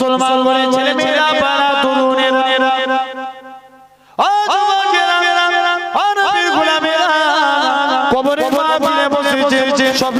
মুসলমান বলে ছেলে মেয়েরা পাড়া তরুণেরা ও যুবকেরা ও নবীর গোলামেরা কবরে মাহফিলে বসেছে সব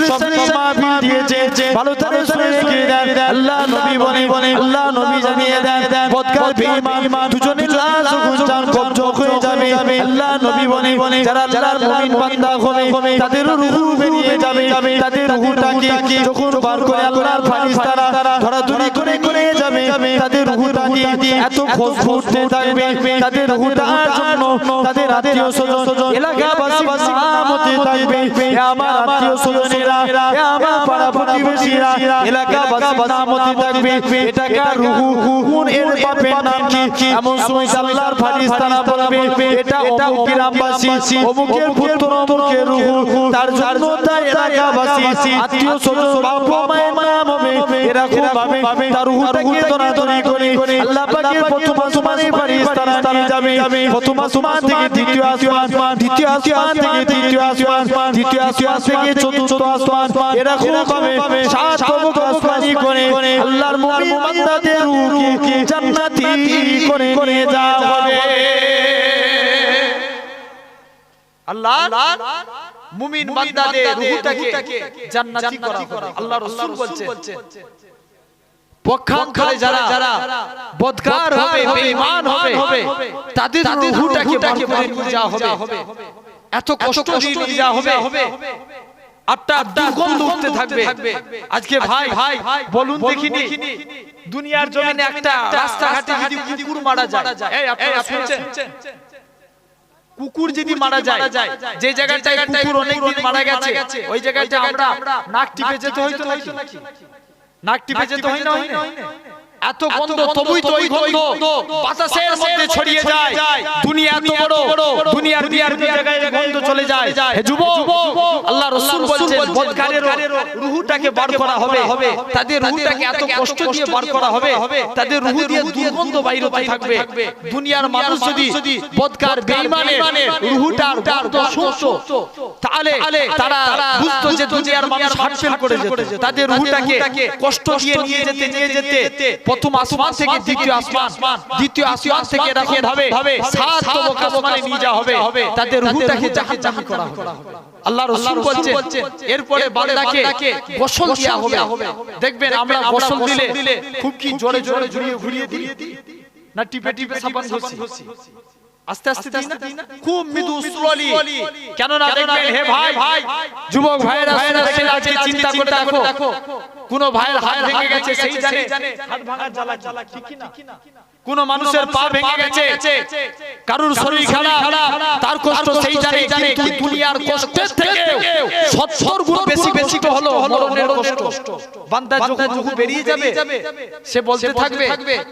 মাহফিল দিয়েছে ভালো করে শুনে রেখে দেন আল্লাহ নবী বলে আল্লাহ নবী জানিয়ে দেন বদকার বেঈমান দুজনের লাশ গুঞ্জান কবজ হয়ে যাবে আল্লাহ নবী বলে যারা আল্লাহর মুমিন বান্দা হবে তাদের রূহ বেরিয়ে যাবে তাদের রূহটাকে যখন বার করে আল্লাহর ফারিস্তারা ধরাধরি করে যাবে তাদের রূহটাকে এত খুশবু উঠতে থাকবে তাদের রূহটার জন্য তাদের আত্মীয় স্বজন এলাকাবাসী সালামতে থাকবে হে আমার আত্মীয় স্বজনেরা হে আমার পাড়া প্রতিবেশীরা এলাকাবাসী সালামতে থাকবে এটা কার রূহ কোন এর বাপের নাম কি এমন সময় আল্লাহর ফারিস্তারা বলবে এটা অমুক গ্রামবাসী অমুকের পুত্র অমুকের রূহ তার জন্য তাই এলাকাবাসী আত্মীয় স্বজন বাপ মায়ের নাম হবে এরকম ভাবে তার রূহটাকে ধরাধরি করে আল্লাহ পাকের প্রথম আসমানে ফারিস্তারা নিয়ে যাবে প্রথম আসমান থেকে দ্বিতীয় আসমান দ্বিতীয় আসমান থেকে তৃতীয় আসমান তৃতীয় আসমান থেকে চতুর্থ আসমান এরকম ভাবে সাত প্রমুখ আসমানি করে আল্লাহর মুমিন বান্দাদের রূহকে জান্নাতি করে নিয়ে যাওয়া হবে আল্লাহ মুমিন বান্দাদের রূহটাকে জান্নাতি করা হবে আল্লাহ রাসূল বলছেন পক্ষান্তরে যারা বদকার হবে বেঈমান হবে তাদের রূহটাকে বার করে নিয়ে যাওয়া হবে এত কষ্ট দিয়ে নিয়ে যাওয়া হবে আটটা দুর্গন্ধ উঠতে থাকবে আজকে ভাই বলুন দেখিনি দুনিয়ার জমিনে একটা রাস্তাঘাটে যদি কুকুর মারা যায় এই আপনারা শুনছেন কুকুর যদি মারা যায় যে জায়গাটায় কুকুর অনেকদিন মারা গেছে ওই জায়গাটা আমরা নাক টিপে যেতে হইতো নাকি নাক টিপে যেতে হয় না এত গন্ধ তবুই তো ওই গন্ধ বাতাসের মধ্যে ছড়িয়ে যায় দুনিয়া এত বড় দুনিয়ার জায়গায় গন্ধ চলে যায় হে যুবক আল্লাহ রাসূল বলেন বদকারের রূহটাকে বার করা হবে তাদের রূহটাকে এত কষ্ট দিয়ে বার করা হবে তাদের রূহ দিয়ে দুর্গন্ধ বাইরে হতে থাকবে দুনিয়ার মানুষ যদি বদকার বেঈমানের রূহটার গন্ধ শুনতো তাহলে তারা বুঝতো যে দুনিয়ার মানুষ হার্টফেল করে যেত তাদের রূহটাকে কষ্ট দিয়ে নিয়ে যেতে প্রথম আসমান থেকে দ্বিতীয় আসমান দ্বিতীয় আসমান থেকে এরকম ভাবে সাত তবক আসমানে নিয়ে যাওয়া হবে তাদের রূহটাকে জাহান্নামী করা হবে আল্লাহ রাসূল বলেন এরপরে বান্দাকে গোসল দেয়া হবে দেখবেন আমরা গোসল দিলে খুব কি জোরে ঘুরিয়ে দিই না টিপে সাবান ঘষি আস্তে আস্তে দিই না খুব মৃদু স্লোলি কেন না দেখবেন হে ভাই যুবক ভাইরা আজকে চিন্তা করে দেখো কোন ভাইয়ের হাত ভেঙে গেছে সেই জানে হাত ভাঙার জ্বালা কি না কোন মানুষের পা ভেঙে গেছে কারুর শরীর খারাপ তার কষ্ট সেই জানে কিন্তু দুনিয়ার কষ্টের থেকে 70 গুণ বেশি তো হলো মরণের কষ্ট বান্দা যখন মুখ বেরিয়ে যাবে সে বলতে থাকবে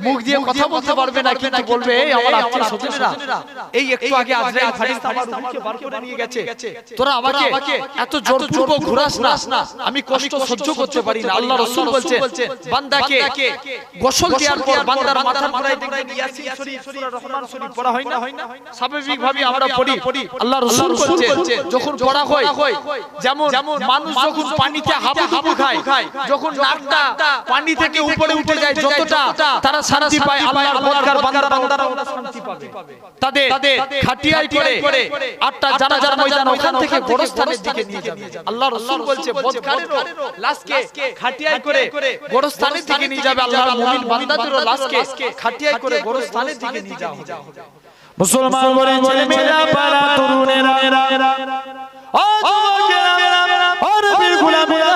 মুখ দিয়ে কথা বলতে পারবে না কিন্তু বলবে এই আমার আত্মীয় স্বজনেরা এই একটু আগে আজরাইল ফারিস্তা আমার রূহকে বার করে নিয়ে গেছে তোরা আমাকে এত জোরপূর্বক ঘোরাস না আমি কষ্ট সহ্য করতে পারি না আল্লাহ রাসূল বলেন বান্দাকে গোসল দেওয়ার পর বান্দার মাথার মাথায় দেখবেন ইয়াসিন শরীফ সূরা রহমান শরীফ পড়া হয় না স্বাভাবিক ভাবে আমরা পড়ি আল্লাহ রাসূল বলেন যখন পড়া হয় যেমন মানুষ যখন পানিতে হাবুডুবু খায় যখন নাকটা পানি থেকে উপরে উঠে যায় যতটা তারা শান্তি পায় আল্লাহর বদকার বান্দারা শান্তি পাবে তাদের খাটিয়ায় করে আটটা জানাজার ময়দান ওখান থেকে গোরস্থানের দিকে নিয়ে যাবে আল্লাহ রাসূল বলেন বদকারের লাশকে খাটিয়ায় করে গোরস্থানের দিকে নিয়ে যাবে আল্লাহর মুমিন বান্দাদের লাশকে খাটিয়ায় করে গোরস্থানের দিকে নিয়ে যাওয়া হবে মুসলমান বলেন ছেলে মেয়েরা পাড়া তরুণেরা ও যুবকেরা ও নবীর গোলামেরা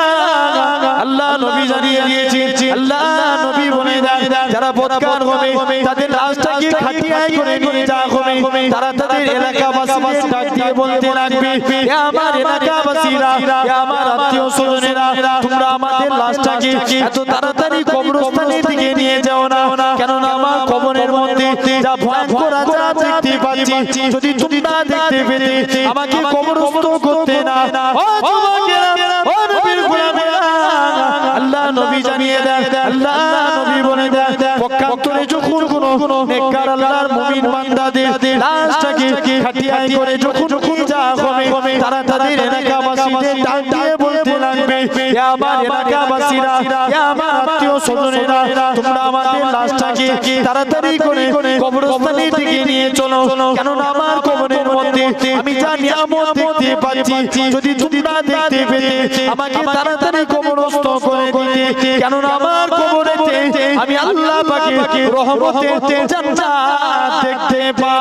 আল্লাহ নবী জানিয়ে দিয়েছে আল্লাহ নবী বলে দেন যারা বদকার হবে তাদের লাশটাকে খাটিয়ায় করে নিয়ে যাওয়া হবে তারা তাদের এলাকাবাসীদের ডাক দিয়ে বলতে লাগবে হে আমার এলাকাবাসীরা হে আমার আত্মীয় স্বজনেরা তোমরা আমাদের লাশটাকে এত তাড়াতাড়ি কবরস্থানের দিকে নিয়ে যাও না কেন না আমার কবরের মধ্যে যা ভয়ঙ্কর আযাব দেখতে পাচ্ছি যদি তোমরা দেখতে পেতে আমাকে কবরস্থ করতে না ও যুবকেরা ও নবীর গোলামেরা আল্লাহ নবী জানিয়ে দেন আল্লাহ নবী বলে দেন পক্ষান্তরে যখন কোন নেককার আল্লাহর মুমিন বান্দাদের লাশটাকে খাটিয়ায় করে যখন যাওয়া হবে তারা তাদের এলাকাবাসীদের ডাক দিয়ে বলতে বলতে লাগবে, এ আমার এলাকাবাসীরা, এ আমার আত্মীয় স্বজনেরা, তোমরা আমাদের লাশটাকে তাড়াতাড়ি করে কবরস্থানে দিকে নিয়ে চলো, কেননা আমার কবরের মধ্যে আমি যা নিয়ামত দেখতে পাচ্ছি, যদি তোমরা দেখতে পেতে আমাকে তাড়াতাড়ি কবরস্থ করে দিতে, কেননা আমার কবরেতে আমি আল্লাহ পাকের রহমতের জান্নাত দেখতে পাই।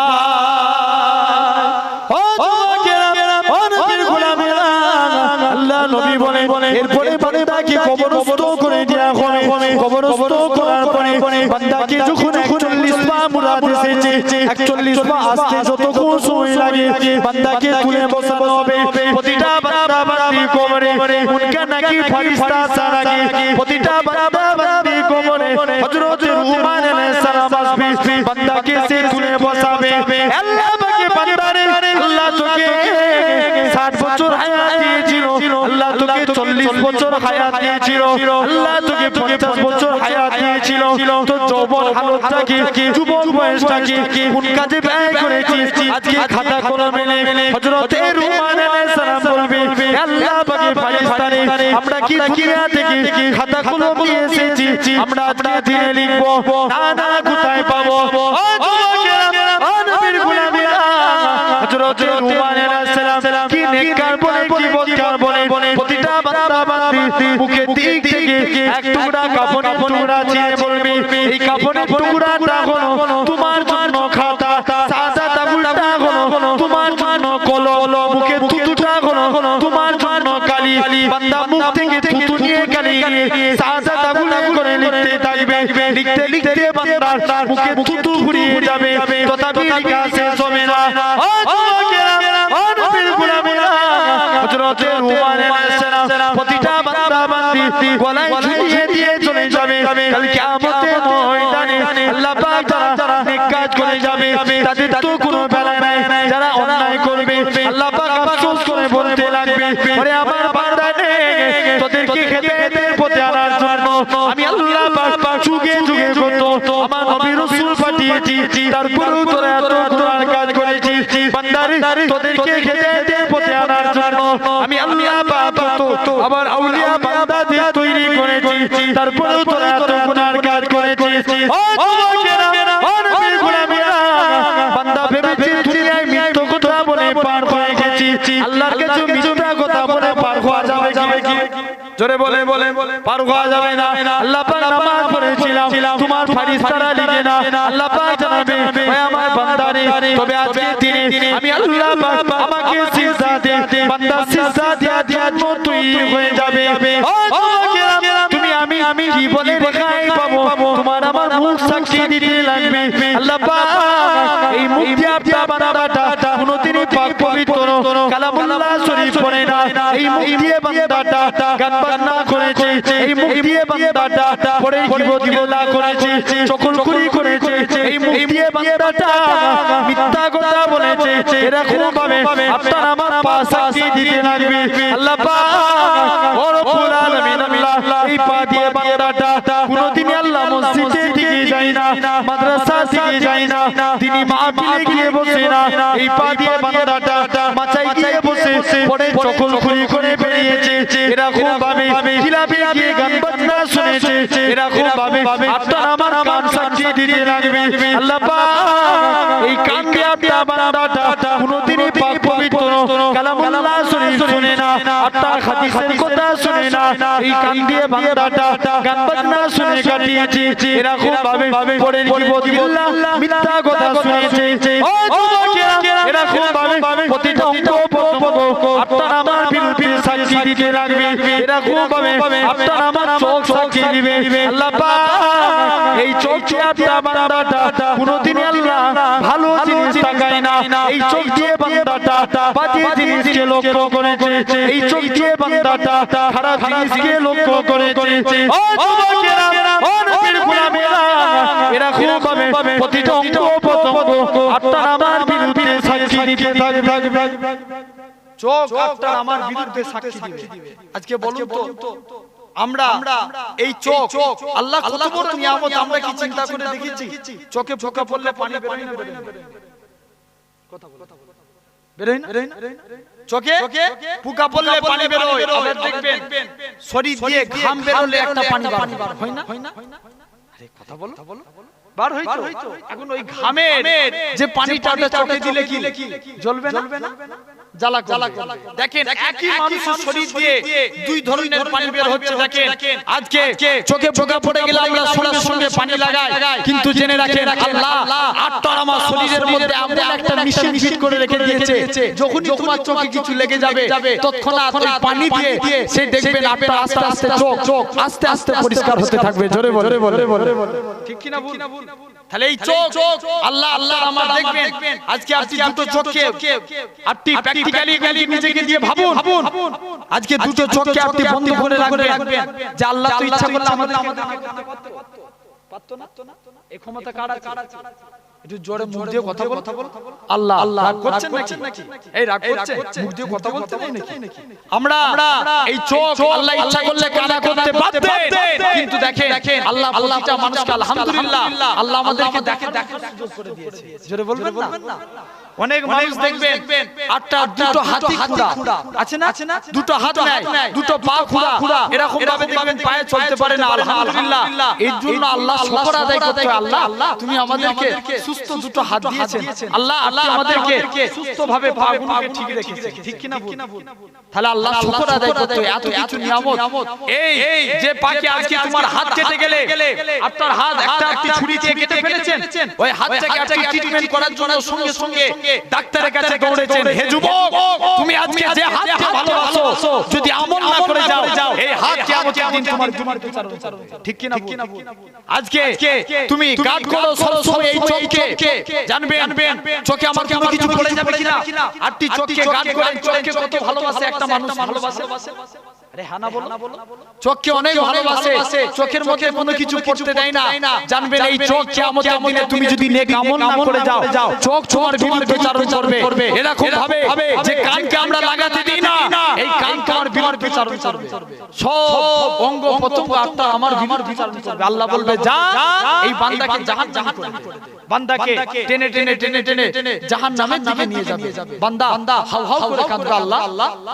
আল্লাহ নবী বলে এরপরে বান্দাকে কবরস্থ করে দেয়া হবে, কবরস্থ করার পরে বান্দাকে যখন 41 পা মুরাদ এসেছে, 41 পা আসতে যতক্ষণ সময় লাগে বান্দাকে তুলে বসানো হবে। প্রতিটা বান্দা বান্দি কবরে উনকা নাকি ফেরেশতা সারাগে, প্রতিটা বান্দা বান্দি কবরে হযরত রুমান আলাইহিস সালাম আসবে, বান্দাকে সে তুলে বসাবে। আল্লাহ পাকে বান্দারে আল্লাহ তোকে 60 বছর হায়াত দিয়েছিল, আল্লাহ তোকে 40 বছর হায়াত দিয়েছিল, আল্লাহ তোকে 50 বছর হায়াত দিয়েছিল, তো যৌবন হালতটাকে যুবক বয়সটাকে কোন কাজে ব্যয় করেছিস? আজকে খাতা কলমে হযরত রুমান আলাইহিস সালাম বলবে, আল্লাহ পাকের ফেরেশতারে আমরা কি দুনিয়া থেকে খাতা কলম নিয়ে এসেছি, আমরা আজকে দিনে লিখবো, না কোথায় পাবো? ও যুবকেরা, ও নবীর গোলামেরা, হযরত রুমান আলাইহিস সালাম কি নেককার বলে, কি বদকার বলে, প্রতিটা বান্দা বান্দি মুখে দিক থেকে এক টুকরা কাফনের টুকরা ছিঁড়ে বলবে, এই কাফনের টুকরাটা হলো তোমার জন্য খাতা, সাদা তাগুলটা হলো তোমার জন্য কলম, মুখে থুতুটা হলো তোমার জন্য কালি। বান্দা মুখ থেকে থুতু নিয়ে কালি সাদা তাগুল করে লিখতে থাকবে, লিখতে লিখতে বান্দার মুখে থুতু ঘুরিয়ে যাবে, তথাপি লেখা শেষ হবে না। ও যুবকেরা, ও নবীর গোলামেরা, হযরত রুমান আলাইহিস সালাম প্রতিটা বান্দা বান্দি গলায় ঝুলিয়ে দিয়ে চলে যাবে। কাল কিয়ামতের ময়দানে আল্লাহ পাক যারা নেক কাজ করে যাবে তাদের তো কোনো বেলা নাই, যারা অন্যায় করবে আল্লাহ পাক আফসোস করে বলতে লাগবে, ওরে আমার বান্দা নে, তোদেরকে হেদায়েতের পথে আনার জন্য আমি আল্লাহ পাক যুগে যুগে কত আমার নবী রাসূল পাঠিয়েছি, তারপরেও তোরা এত গুনার কাজ করেছিস। বান্দারে তোদেরকে হেদায়েতের পথে আনার জন্য আমি আল্লাহ পাক তো আবার আউলিয়া বান্দাদের তৈরি করেছি, তারপরেও তোরা এত গুনার কাজ করেছিস। ও যুবকেরা, ও নবীর গোলামেরা, বান্দা ভেবেছে দুনিয়ায় মিথ্যা কথা বলে পার হয়ে গেছি, আল্লাহর কাছে মিথ্যা কথা বলে পার হওয়া যাবে কি? জোরে বলে পার হওয়া যাবে না। আল্লাহ পাক নামাজ পড়েছিলাম, তোমার ফেরেশতারা লিখে না, আল্লাহ পাক জানাবে, ওই আমার বান্দারে, তবে আজকে দিনে আমি আল্লাহ পাক আমাকে সিজদা দে, বান্দা সিজদা দিয়া মতই হয়ে যাবে। ও যুবকেরা, তুমি আমি জীবনে দেখাই পাবো, তোমার আমার মুখ সাক্ষী দিতে লাগবে। আল্লাহ পাক এই মুখ দিয়ে আপনার বান্দাটা কোনদিনই পাক পবিত্র কালামুল্লাহ শরীফ পড়ে না, এই মুখ দিয়ে বান্দাটা গান বাজনা করেছে, এই মুখ দিয়ে বান্দাটা পড়ে গীবত করেছে, চকলখুরি করেছে, এই মুখ দিয়ে বান্দাটা মিথ্যা কথা বলেছে, এরকম ভাবে আপনার আমার পাক সাক্ষী দিতে লাগবে। আল্লাহ পাক ও রব্বুল আলামিন, আল্লাহ এই পা দিয়ে বান্দাটা কোনদিনই আল্লাহ মসজিদে দিকে যায় না, মাদ্রাসা দিকে যায় না, তিনি মাহফিলে গিয়ে বসে না, এই পা দিয়ে বান্দাটা মাচায় গিয়ে বসে পড়ে চকলখুরি করে বেরিয়েছে, এরকম ভাবে জিলাপি গিয়ে গান বাজনা শুনেছে, এরকম ভাবে আপনার আমার পাক সাক্ষী দিতে লাগবে। আল্লাহ পাক এই কান দিয়ে আপনার বান্দাটা কোনদিনই পাক পবিত্র কালামুল্লাহ শরীফ শুনে না, আপনার হাদিসের কথা শুনে না, এই কান দিয়ে বান্দাটা গান বাজনা শুনে কাটিয়েছে, এরকম ভাবে পড়ে গীবত মিথ্যা কথা শুনেছে। ও যুবকেরা, এরকম ভাবে প্রতিটা অঙ্গ প্রত্যঙ্গ আপনার আমার বিরুদ্ধে সাক্ষী দিতে লাগবে, এরকম ভাবে আপনার আমার চোখ সাক্ষী দিবে। আল্লাহ পাক এই চোখ দিয়ে আপনার বান্দাটা কোনদিনই আল্লাহ ভালো জিনিস তাকায় না, এই চোখ দিয়ে বান্দাটা বাজে জিনিসকে লক্ষ্য করেছে, এই চোখ দিয়ে বান্দাটা খারাপ জিনিসকে লক্ষ্য করেছে। ও যুবকেরা, ও নবীর গোলামেরা, এরকম ভাবে প্রতিটা অঙ্গ প্রত্যঙ্গ আপনার আমার বিরুদ্ধে সাক্ষী দিতে থাকবে। চোখ আপনার আমার বিরুদ্ধে সাক্ষী দিবে। আজকে বলুন তো আমরা এই চোখ আল্লাহ কত বড় নিয়ামত, আমরা কি চিন্তা করে দেখেছি? চোখে ফোঁকা পড়লে পানি বেরোয় না? কথা বলো, বেরোয় না চোখে পোকা পড়লে পানি বেরোয় আবার দেখবেন শরীর দিয়ে ঘাম বেরোলে একটা পানি বার হয় না আরে কথা বলো বার হইতো এখন ওই ঘামের যে পানিটা চোখে দিলে কি জ্বলবে না জ্বালা দেখেন একই মানুষের শরীর দিয়ে দুই ধরনের পানি বের হচ্ছে দেখেন আজকে চোখে পোকা পড়ে গেলে আমরা সঙ্গে সঙ্গে পানি লাগাই কিন্তু জেনে রাখেন আল্লাহ আটটা আমার শরীরের মধ্যে আমরা একটা মেশিন ফিট করে রেখে দিয়েছে যখনই তোমার চোখে কিছু লেগে যাবে তৎক্ষণাৎ ওই পানি দিয়ে সে দেখবেন আটটা আস্তে আস্তে চোখ আস্তে আস্তে পরিষ্কার হতে থাকবে জোরে বলে ঠিক কি না ভুল তাহলে এই চোখ আল্লাহ আমার দেখবেন আজকে আপনি দুটো চোখকে আপনি প্র্যাকটিক্যালি নিজেকে দিয়ে ভাবুন আজকে দুটো চোখকে আপনি বন্ধ করে রাখবেন যে আল্লাহ তো ইচ্ছা করলে আমাদের পারতো না এই ক্ষমতা কার আছে একটু জোরে মুখ দিয়ে কথা বল আল্লাহ রাগ করছেন নাকি এই রাগ করছেন মুখ দিয়ে কথা বলতে নেই নাকি আমরা এই চোখ আল্লাহ ইচ্ছা করলে কানা করতে পারতেন কিন্তু দেখেন আল্লাহ প্রতিটা মানুষকে আলহামদুলিল্লাহ আল্লাহ আমাদেরকে দেখার সুযোগ করে দিয়েছে জোরে বলবেন না অনেক মানুষ দেখবেন আটটা দুটো হাতি খুঁড়া আছে না দুটো হাত নাই দুটো পা খুঁড়া এরকম ভাবে দেখবেন পায়ে চলতে পারে না আলহামদুলিল্লাহ এর জন্য আল্লাহ শুকর আদায় করতে আল্লাহ তুমি আমাদেরকে সুস্থ দুটো হাত দিয়েছেন আল্লাহ আমাদেরকে সুস্থ ভাবে পাগুলোকে ঠিক রেখেছেন ঠিক কি না ভুল তাহলে আল্লাহ শুকর আদায় করতে এত কিছু নিয়ামত এই যে পাকে আজকে তোমার হাত কেটে গেলে আপনার হাত একটা আপনি ছুরি দিয়ে কেটে ফেলেছেন ওই হাতটাকে আপনি ট্রিটমেন্ট করার জন্য সঙ্গে সঙ্গে ডাক্তারের কাছে দৌড়েছেন হে যুবক তুমি আজকে যে হাতকে ভালোবাসো যদি আমল না করে যাও এই হাত কিয়ামতের দিন তোমার বিচার ঠিক কি না আজকে তুমি গার্ড করো সব সময় এই চোখকে জানবেন চোখে আমার কোনো কিছু পড়ে যাবে কিনা আপনি চোখকে গার্ড করেন চোখকে কত ভালোবাসে একটা মানুষ ভালোবাসে আরে হ্যাঁ না বলো চোখকে অনেক ভালোবাসে চোখের মধ্যে কোনো কিছু পড়তে দেয় না জানবেন এই চোখ কিয়ামতের দিনে তুমি যদি নেক আমল না করে যাও চোখ তোমার বিরুদ্ধে বিচারণ করবে এরকম ভাবে যে কানকে আমরা লাগাতে দিই না এই কান তোমার বিরুদ্ধে বিচারণ করবে সব অঙ্গ প্রত্যঙ্গ আত্মা আমার বিরুদ্ধে বিচারণ করবে আল্লাহ বলবে যা এই বান্দাকে জাহান্নামে করে দে বান্দাকে টেনে জাহান্নামের দিকে নিয়ে যাবে বান্দা হাউ করে কাঁদবে আল্লাহ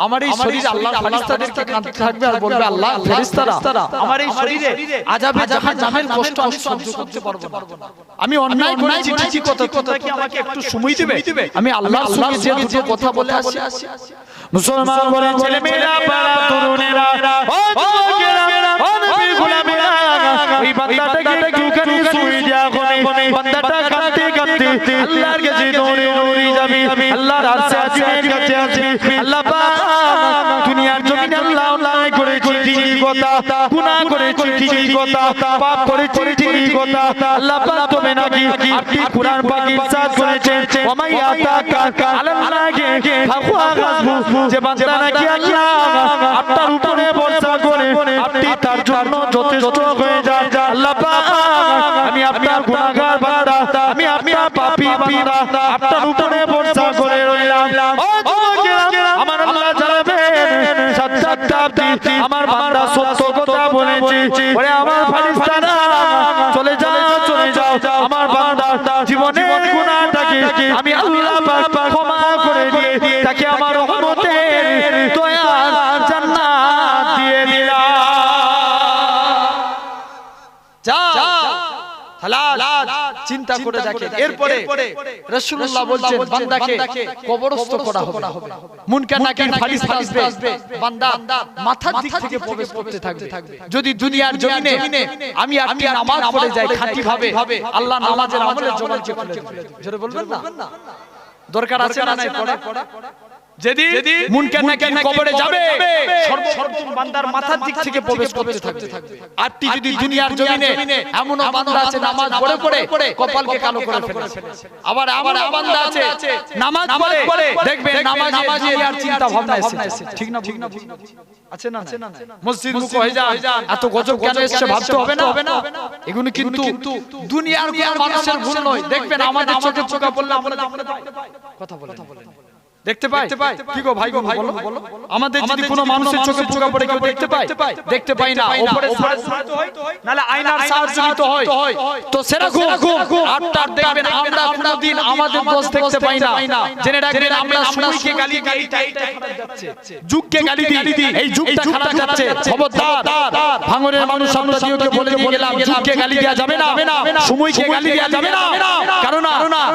আমার এই শরীর আল্লাহর ফেরেশতাদেরকে কাঁদতে থাকবে আর বলবে আল্লাহ ফেরেশতারা আমার এই শরীরে আযাবে জাহান্নামের কষ্ট আমি সহ্য করতে পারবো না আমি অন্যায় করেছি ঠিকই কথা কি আমাকে একটু সময় দিবে আমি আল্লাহর সঙ্গে যে দুটো কথা বলে আসি মুসলমান বলেন ছেলে মেয়েরা পাড়া তরুণেরা ও যুবকেরা ও নবী গোলামেরা এই বান্দাটাকে দুখানি শুই দিয়া কোনে বান্দাটা কাঁদতে আল্লাহর কাছে দৌড়ে যাবে আল্লাহর আরশের কাছে আছে আল্লাহ পাক দুনিয়ার জমিনে আল্লাহ অন্যায় করেছি ঠিকই কথা গুনাহ করেছি ঠিকই কথা পাপ করেছি ঠিকই কথা আল্লাহ পাক তবে নাকি আপনি কুরআন পাক ইরশাদ করেছেন ওমাই আতাকা আলাল্লাহি ফাহুয়া গাসবু যে বান্দা নাকি আল্লাহ আপনার উপরে ভরসা করে আপনি তার জন্য যথেষ্ট হয়ে যান আল্লাহ পাক আমি আপনার গুনাহগার বান্দা আমি আপনার পাপী বান্দা আপনার উপরে ভরসা করে রইলাম ও যুবকেরা আমার আল্লাহ জানাবেন সত্যাবদি আমার বান্দা সত্য কথা বলেছে ওরে আমার ফেরেশতারা চলে যাও আমার বান্দা জীবনের গুনাহটাকে আমি আল্লাহ পাক ক্ষমা করে দিয়ে তাকে আমার রহমতের দয়ার জান্নাত দিয়ে দিলাম যা চিন্তা করে দেখেন এরপরে রাসূলুল্লাহ বলছেন বান্দাকে কবরস্থ করা হবে মুনকার নাকির ফারিস আসবে বান্দা মাথার দিক থেকে প্রবেশ করতে থাকবে যদি দুনিয়ার জমিনে আমি আপনি নামাজ পড়ে যাই খাঁটি ভাবে আল্লাহ নামাজের আমলের জবানকে খুলে দেবে জোরে বলবেন না দরকার আছে না নাই পড়া যেদিন মুনকার নাকির কবরে যাবে সর্বপ্রথম বান্দার মাথার দিক থেকে প্রবেশ করতে থাকবে আপনি যদি দুনিয়ার জমিনে এমন বান্দা আছে নামাজ পড়ে কপালকে কালো করে ফেলে আবার বান্দা আছে নামাজ পড়ে দেখবেন নামাজে আর চিন্তা ভাবনা এসেছে ঠিক না আছে না মসজিদ মুখ হয়ে যায় এত গজব কেন এসেছে ভাবতে হবে না এগুলো কিন্তু দুনিয়ার কোন মানুষের ভুল নয় দেখবেন আমাদের চোখে চোখা পড়লে আমরা কথা বলেন দেখতে পাই কি গো ভাই গো বলো আমাদের যদি কোনো মানুষের চোখে পোকা পড়ে কেউ দেখতে পায় দেখতে পাই না উপরে সাহায্য হয় নালে আয়নার সাহায্য নিতে হয় তো সেরকম আপনারা দেখবেন আমরা কোনদিন আমাদের দোষ দেখতে পাই না জেনে রাখবেন আমরা সময়কে গালি দিই যুগকে গালি দিই এই যুগটা খারাপ যাচ্ছে খবরদার ভাঙনের মানুষ আমরা দিওকে বলে দিয়ে গেলাম যুগকে গালি দেওয়া যাবে না সময়কে গালি দেওয়া যাবে না কারণ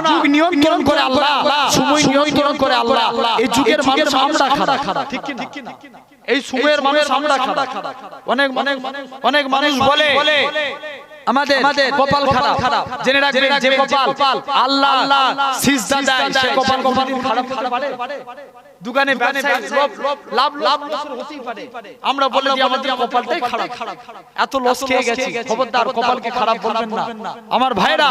যুগ নিয়ন্ত্রণ করে আল্লাহ সময় নিয়ন্ত্রণ করে আল্লাহ এই যুগের মানুষ আমরা খারাপ ঠিক কি না এই সময়ের মানুষ আমরা খারাপ অনেক মানুষ বলে আমাদের কপাল খারাপ জেনে রাখবেন যে কপাল আল্লাহ সিজদা দেয় সে কপাল কোনদিন খারাপ হতে পারে দোকানে ব্যবসায় লাভ হতেই পারে আমরা বলে দিই আমাদের কপালটাই খারাপ এত লস খেয়ে গেছি খবরদার কপালকে খারাপ বলবেন না আমার ভাইরা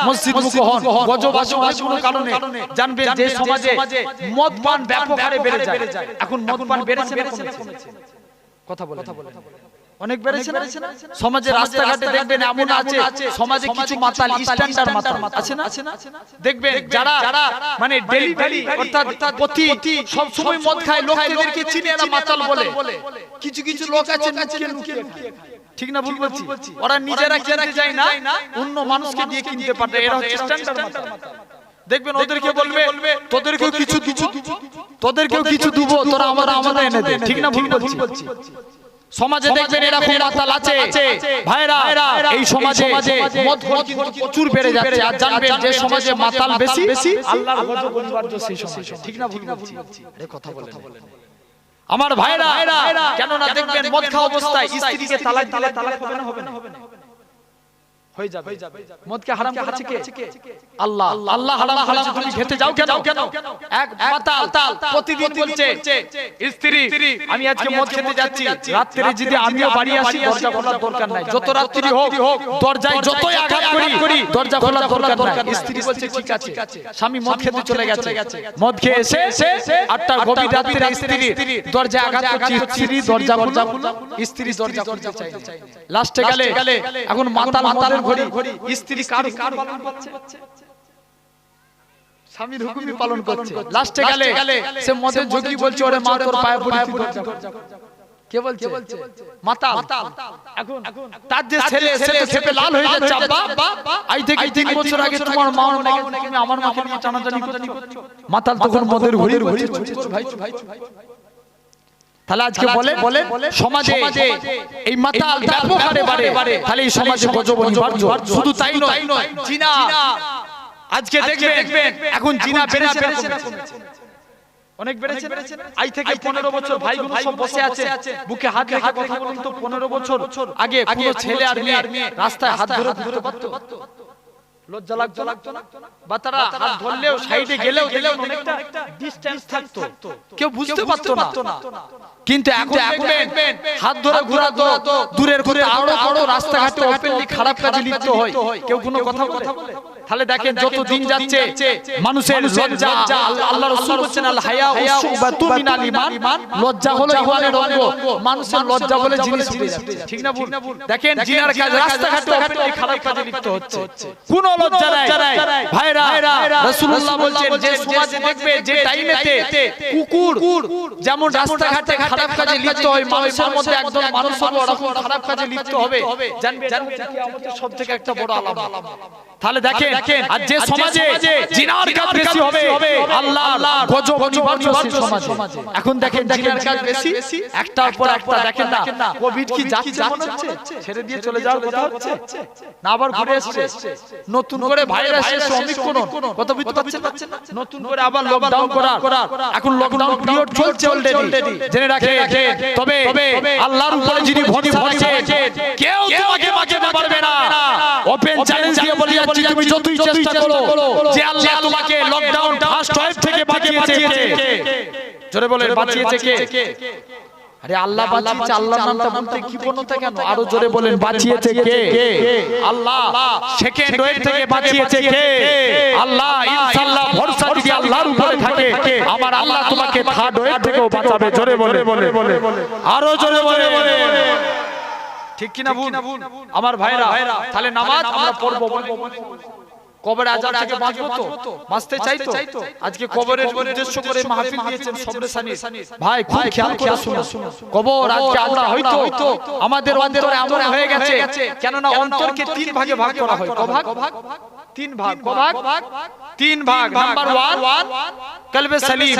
মসজিদ মুখী হন গজব আসে কোনো কারণে জানবেন যে সমাজে মদ পান ব্যাপক হারে বেড়ে যায় এখন মদ পান বেড়েছে না কমেছে কথা বলে অনেক বেড়েছে না সমাজের রাস্তাঘাটে দেখবেন এমন আছে সমাজে কিছু মাতাল স্ট্যান্ডার্ড মাতাল আছে না দেখবেন যারা মানে ডেলি অর্থাৎ প্রতি সব সময় মদ খায় লোকদেরকে চিনে না মাতাল বলে কিছু লোক আছে লুকিয়ে ঠিক না ভুল বলছি ওরা নিজেরা কিনতে যায় না অন্য মানুষকে দিয়ে কিনতে পারে এরা হচ্ছে স্ট্যান্ডার্ড মাতাল দেখবেন ওদেরকে বলবে তোদেরকেও কিছু দিব তোরা আমাদের এনে দে ঠিক না ভুল বলছি সমাজে দেখবেন এরকম মাতাল আছে ভাইরা এই সমাজে মদ কিন্তু প্রচুর বেড়ে যাচ্ছে আর জানবেন যে সমাজে মাতাল বেশি আল্লাহর গজব অনিবার্য সেই সমাজে ঠিক না ভুল বলছি আরে কথা বলেন আমার ভাইরা কেন না দেখবেন মদ খাওয়া অবস্থায় স্ত্রীকে তালাক দিলে তালাক হবে না হয়ে যাবে মদকে হারাম করেছে কে আল্লাহ হারাম করেছে তুমি খেতে যাও কেন এক মাতাল প্রতিদিন বলছে স্ত্রী আমি আজকে মদ খেতে যাচ্ছি রাতে যদি আমিও বাড়ি আসি দরজা খোলার দরকার নাই যত রাত্রি হোক দরজায় যতই আঘাত করি দরজা খোলার দরকার নাই স্ত্রী বলছে ঠিক আছে স্বামী মদ খেতে চলে গেছে মদ খেয়ে এসে 8টার গভীর রাতে স্ত্রী দরজায় আঘাত করছে স্ত্রী দরজা খোলা স্ত্রী দরজা খুলতে চায় লাস্টে গেলে এখন মাতাল ঘড়ি স্ত্রী কার পালন করছে স্বামীর হুকুমই পালন করছে লাস্টে গেলে সে মদের যোগী বলছে ওরে মা তোর পায়ে পড়ি কে বলছে মাতাল এখন তার যে ছেলে সে তো খেপে লাল হয়ে যাচ্ছে আব্বা আই থেকে 3 বছর আগে তোমার মা তুমি আমার মাকে নিয়ে টানাটানি করছো মাতাল তখন মদের ঘড়ি ভাই তাহলে আজকে বলে সমাজে এই মাতাল ব্যাপক হারে বাড়ে তাহলে এই সমাজে গজব অনিবার্য শুধু তাই নয় জিনা আজকে দেখবেন এখন জিনা বেড়েছে অনেক বেড়েছে আই থেকে 15 বছর ভাইগুলো সব বসে আছে বুকে হাত রেখে কথা বলুন তো 15 বছর আগে কোনো ছেলে আর মেয়ে রাস্তায় হাত ধরে ঘুরতে পারতো লজ্জা লাগতো না বাতারা হাত ধরলেও সাইডে গেলেও অনেকটা ডিসটেন্স থাকতো কেউ বুঝতে পারতো না কিন্তু এখন দেখবেন হাত ধরে ঘোরাতো দূরের কথা আরো রাস্তাঘাটে ওপেনলি খারাপ কাজে লিপ্ত হয় কেউ কোনো কথা বলে তাহলে দেখেন যত দিন যাচ্ছে মানুষের লজ্জা আল্লাহর রাসূল বলেন আল হায়া উসবাতু মিনাল ঈমান লজ্জা হলো ঈমানের অঙ্গ মানুষের লজ্জা বলে জিনিস উঠে যাচ্ছে ঠিক না ভুল দেখেন জিনার কাজ রাস্তাঘাটে ওপেনলি খারাপ কাজে লিপ্ত হচ্ছে কোনো লজ্জা নাই ভাইরা রাসূলুল্লাহ বলেন যে সমাজে দেখবে যে টাইমেতে কুকুর যেমন রাস্তাঘাটে খারাপ কাজে লিপ্ত হয় মানুষের মধ্যে একদম মানুষ হবে ওরকম খারাপ কাজে লিপ্ত হবে জানবে কিয়ামতের সবথেকে একটা বড় আলামত তাহলে দেখেন আর যে সমাজে জিনার কাজ বেশি হবে আল্লাহ গজব অনিবার্য সেই সমাজে এখন দেখেন জিনার কাজ বেশি একটার পর একটা দেখেন না কোভিড কি যাচ্ছে মনে হচ্ছে ছেড়ে দিয়ে চলে যাওয়ার কথা হচ্ছে না আবার ঘুরে আসছে নতুন করে ভাইরাস এসে অমিক্রণ কত বুঝতে পারছেন না নতুন করে আবার লকডাউন করার এখন লকডাউন পিরিয়ড চলছে অলরেডি জেনে রাখেন তবে আল্লাহর উপরে যিনি ভরসা রাখেন কেউ তোমাকে বাঁচাতে পারবে না ওপেন চ্যালেঞ্জ দিয়ে বলি তুমি যতই চেষ্টা করো যে আল্লাহ তোমাকে লকডাউন ফার্স্ট ওয়েভ থেকে বাঁচিয়েছে জোরে বলেন বাঁচিয়েছে কে আরে আল্লাহ বাঁচিয়েছে আল্লাহর নামটা বলতে কি পূর্ণতা কেন আরো জোরে বলেন বাঁচিয়েছে কে আল্লাহ সেকেন্ড ওয়েভ থেকে বাঁচিয়েছে কে আল্লাহ ইনশাআল্লাহ ভরসা যদি আল্লাহর উপরে থাকে আমার আল্লাহ তোমাকে থার্ড ওয়েভ থেকেও বাঁচাবে জোরে বলে আরো জোরে বলে ঠিক কি না ভুল আমার ভাইরা তাহলে নামাজ আমরা পড়ব কবরে আযাব থেকে বাঁচবো তো, বাঁচতে চাই তো। আজকে কবরের উদ্দেশ্য করে মাহফিল দিয়েছেন সবরে সানি ভাই, খুব খেয়াল করে শুনুন। কবর আজকে আমরা হয়তো আমাদের অন্তরে এমন হয়ে গেছে, কেন না অন্তরকে তিন ভাগে ভাগ করা হয়। কভাগ তিন ভাগ, কভাগ তিন ভাগ। নাম্বার 1 কলবে সলিম,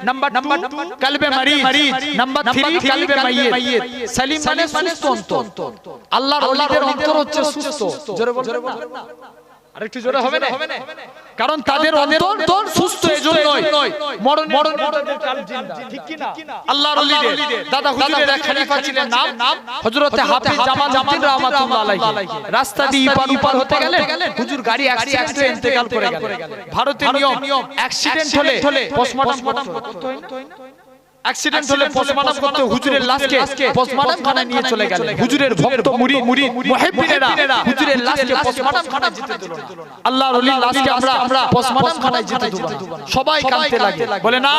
নাম্বার 2 কলবে মরিদ, নাম্বার 3 কলবে মাইয়িত। সলিম মানে সুস্থ অন্তর। আল্লাহর ওলিদের অন্তর হচ্ছে সুস্থ। জোরে বলবেন না? আরেকটু জোরে হবে না? কারণ তাদের অন্তর সুস্থ, এজন্যই মরণ কাল জিন্দা, ঠিক কি না? আল্লাহর ওলিদের দাদা হুজুরের এক খলিফা ছিলেন, নাম হযরত হাফেজ জামাল উদ্দিন রাহমাতুল্লাহ আলাইহি। রাস্তা দিয়ে ইপার উপার হতে গেলে হুজুর গাড়ি অ্যাক্সিডেন্টে ইন্তেকাল করে গেলেন। ভারতের নিয়ম অ্যাক্সিডেন্ট হলে পোস্টমর্টম করতে হয় না? অ্যাক্সিডেন্ট হলে পোস্টমর্টম করতে হুজুরের লাশকে পোস্টমর্টম খানায় নিয়ে চলে গেলেন। হুজুরের ভক্ত মুরিদ মুহিব্বিনেরা হুজুরের লাশকে পোস্টমর্টম খানায় যেতে দিল না। আল্লাহর ওলির লাশকে আমরা পোস্টমর্টম খানায় যেতে দেব না। সবাই কাঁদতে লাগে, বলে না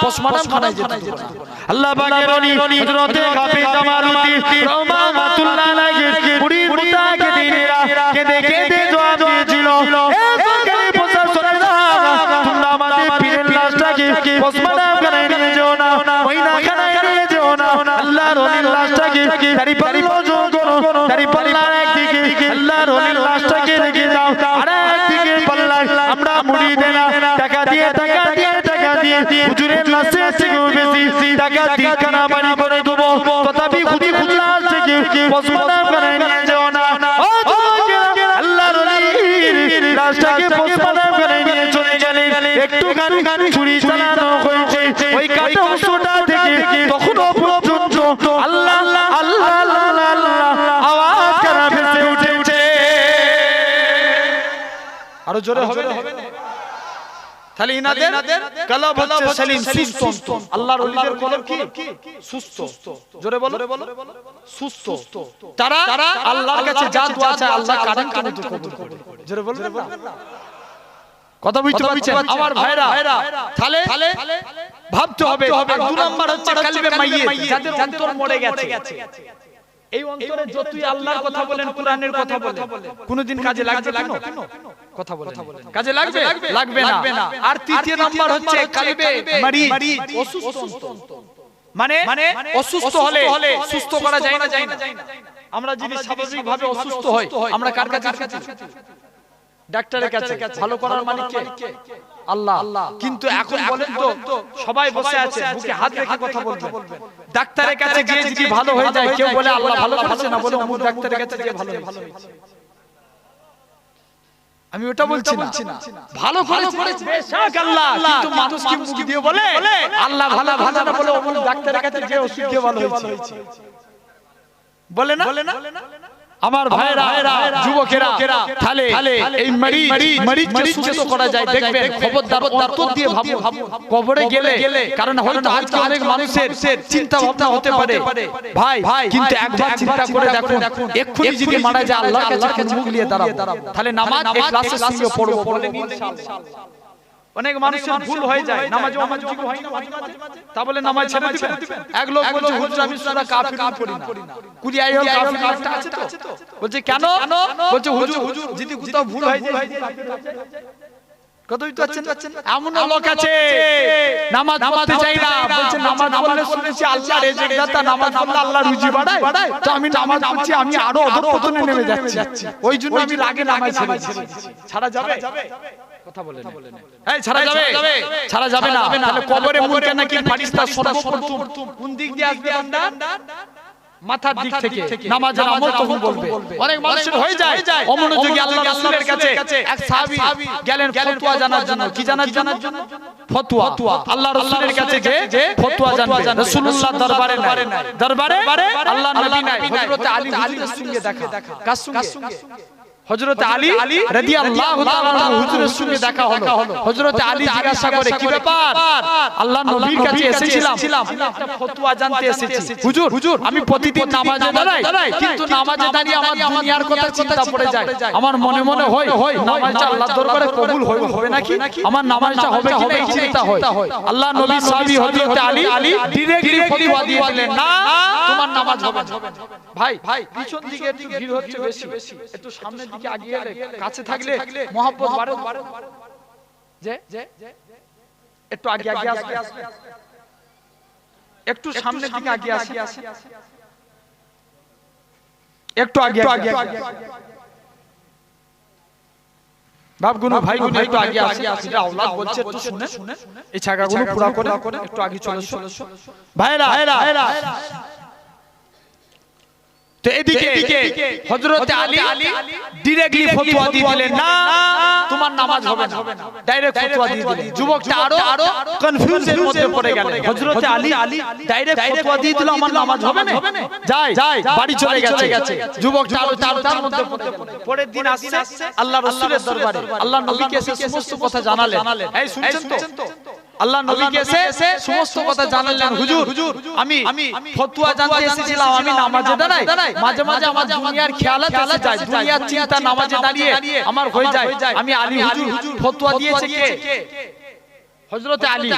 পোস্টমর্টম খানায় যেতে দেব না। আল্লাহ পাকের ওলি হযরত হাফেজ জামালউদ্দিন রাহমাতুল্লাহ আলাইহি মুরিদ মুতাকিদিনেরা কেঁদে জবাব দিয়েছিল, এ সরকারি প্রশাসনের তোমরা আমাদের পীরের লাশটাকে পোস্টমর্টম খানায় নিয়ে যাও না, মহিনা খানায় নিয়ে যাও না। আল্লাহর ওলির লাশটাকে দাড়ি পাল্লা জোর করো, দাড়ি পাল্লার একদিকে আল্লাহর ওলির লাশটাকে রেখে দাও, আর একদিকে পাল্লায় আমরা মুরিদেরা টাকা দিয়ে হুজুরের লাশের থেকে বেশি টাকা দিয়ে কানা বাড়ি করে দেবো, তথাপি হুজুরের লাশ থেকে পোস্টমর্টম খানায় নিয়ে যাও না। ও যুবকেরা, আল্লাহর ওলির লাশটাকে পোস্টমর্টম খানায় নিয়ে চলে গেলেন। একটুখানি ছুরি চালানো হয়েছে ওই কাটা অংশটা থেকে, তখনও পর্যন্ত আল্লাহ আল্লাহ আল্লাহ আল্লাহ আওয়াজ কারা ভেসে উঠেছে। আরো জোরে হবে না? তাহলে ইনাদের কলব হচ্ছে সলিম, সুস্থ। আল্লাহর ওলিদের কলব কি? সুস্থ। জোরে বলো সুস্থ। তারা আল্লাহর কাছে যা দোয়া চায় আল্লাহ কারেন্ট মতো কবুল করে। জোরে বলবেন না? কথা বুঝতে পারছেন আমার ভাইরা? তাহলে ভাবতে হবে। আর 2 নাম্বার হচ্ছে কলবে মাইয়িত, যাদের অন্তর মরে গেছে। এই অন্তরে যতই আল্লাহর কথা বলেন, কোরআনের কথা বলেন, কোনদিন কাজে লাগবে কেন? কথা বলেন, কাজে লাগবে না। আর 3 নাম্বার হচ্ছে কলবে মরিদ, অসুস্থ অন্তর। মানে অসুস্থ হলে সুস্থ করা যায় না? আমরা যদি স্বাভাবিকভাবে অসুস্থ হই, আমরা কার কাছে? ডাক্তারের কাছে। ভালো করার মালিক কে? আল্লাহ। কিন্তু এখন বলেন তো, সবাই বসে আছে, বুকে হাত রেখে কথা বলবেন। ডাক্তারের কাছে গিয়ে যদি ভালো হয়ে যায়, কেউ বলে আল্লাহ ভালো করেছে না, বলে অমুক ডাক্তারের কাছে গিয়ে ভালো হয়েছে। আমি ওটা বলছি না, ভালো করেছে বেশক আল্লাহ, কিন্তু মানুষ কি মুখ দিয়ে বলে আল্লাহ ভালো না, বলে অমুক ডাক্তারের কাছে গিয়ে ওষুধ দিয়ে ভালো হয়েছে, বলে না? আমার ভাইরা, যুবকেরা, তাহলে এই মরিদকে সুস্থ করা যায়। দেখবেন, খবরদার অন্তর দিয়ে ভাবুন কবরে গেলে, কারণ হয়তো আজকে অনেক মানুষের চিন্তা ভাবনা হতে পারে ভাই, কিন্তু একবার চিন্তা করে দেখুন, এক্ষুনি যদি মারা যায় আল্লাহর কাছে মুখ নিয়ে দাঁড়াবো, তাহলে নামাজ ইখলাসের সঙ্গে পড়বো, বলেন ইনশাআল্লাহ। অনেক মানুষের ভুল হয়ে যায়, নামাজও অনুযোগী হয় না, তা বলে নামাজ ছেড়ে দিবেন? এক লোক বলছে, হুজুর আমি সূরা কাফিরুন পড়ি না। কুলি আইয়ুল কাফিরুন একটা আছে তো? বলছে কেন? বলছে হুজুর যদি কোথাও ভুল হয়ে যায়, কতই তো আছেন এমন লোক আছে নামাজ পড়তে চাই না, বলছে নামাজ পড়লে শুনেছি আল্লাহ রিজিক দাতা, নামাজ পড়লে আল্লাহ রুজি বাড়ায়, তো আমি নামাজ পড়ছি, আমি আরো অধঃপতনে নেমে যাচ্ছি, ওই জন্য আমি লাগে নামাজ ছেড়েছি। ছাড়া যাবে? কথা বলেন, এই ছাড়া যাবে না। তাহলে কবরে মুনকে নাকি ফেরেশতা সর্বপ্রথম কোন দিক দিয়ে আসবে? বান্দা মাথার দিক থেকে নামাজের আমল তখন বলবে। অনেক মানুষের হয়ে যায় অমনোযোগী। আল্লাহ রাসূলের কাছে এক সাহাবী গেলেন ফতোয়া জানার জন্য। কি জানার জন্য? ফতোয়া। আল্লাহ রাসূলের কাছে যে ফতোয়া জানবে, রাসূলুল্লাহ দরবারে আল্লাহ নবী নাই, হযরত আলী হুজুরের সঙ্গে দেখা। কার সঙ্গে? হযরত আলী রাদিয়াল্লাহু তাআলা আনহু হুজুরের সঙ্গে দেখা হলো। হযরত আলী জিজ্ঞাসা করে, কি ব্যাপার? আল্লাহ নবীর কাছে এসেছিলাম, একটা ফতোয়া জানতে এসেছি। হুজুর আমি প্রতিদিন নামাজে দাঁড়াই, কিন্তু নামাজে দাঁড়িয়ে আমার দুনিয়ার কথা চিন্তা পড়ে যায়। আমার মনে হয় নামাজটা আল্লাহর দরবারে কবুল হবে নাকি, আমার নামাজটা হবে কি না, চিন্তা হয়। আল্লাহ নবী সাহাবী হযরত আলী ডিরেক্টলি ফতোয়া দিয়ে দিলেন, না তোমার নামাজ হবে না। ভাই পিছন দিকে একটু ভিড় হচ্ছে বেশি, একটু সামনে দিকে আগিয়ে এলে কাছে থাকলে মহব্বত বাড়ে যে একটু আগে আগে আসবে একটু সামনের দিকে আগে আসি একটু আগে আগে বাপগুলো ভাইগুলো একটু আগে আসি এটা আওলাদ বলছে একটু শুনে এই ছাগাগুলো পুরো করে একটু আগে চলে ভাইরা তো এদিকে হযরত আলী ডাইরেক্টলি ফতোয়া দিয়ে দিলেন না তোমার নামাজ হবে না ডাইরেক্ট ফতোয়া দিয়ে দিলেন যুবকটা আরো কনফিউজের মধ্যে পড়ে গেল হযরত আলী ডাইরেক্ট ফতোয়া দিয়ে দিল আমার নামাজ হবে না যাই বাড়ি চলে গেছে যুবকটা আরো তার মধ্যে পরের দিন আসছে আল্লাহ রাসূলের দরবারে আল্লাহ নবীকে এসে সমস্ত কথা জানালেন এই শুনছেন তো আল্লাহ নবীকে এসে সমস্ত কথা জানালেন হুজুর আমি ফতোয়া জানতে এসেছিলাম আমি নামাজে দাঁড়াই মাঝে মাঝে আমার দুনিয়ার খেয়ালত এসে যায় দুনিয়ার চিন্তা নামাজে দাঁড়িয়ে আমার হয়ে যায় আমি আলী হুজুর ফতোয়া দিয়েছে কে হযরত আলী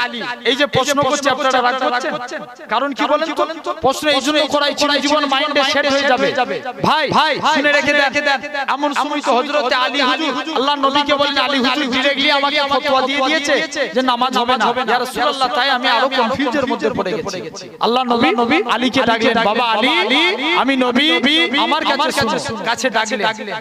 এই যে প্রশ্ন করছে আপনারা রাগ করছেন কারণ কি বলেন তো প্রশ্ন এইজন্য করাই ছিল জীবন মাইন্ডে সেট হয়ে যাবে ভাই শুনে রেখে দেন এমন সময় তো হযরত আলী হুজুর আল্লাহ নবীকে বললেন আলী হুজুর ডাইরেক্টলি আমাকে ফতোয়া দিয়ে দিয়েছে যে নামাজ হবে না ইয়া রাসূলুল্লাহ তাই আমি আরো কনফিউজের মধ্যে পড়ে গেছি আল্লাহ নবী আলীকে ডাকলেন বাবা আলী আমি নবী আমার কাছে শুনুন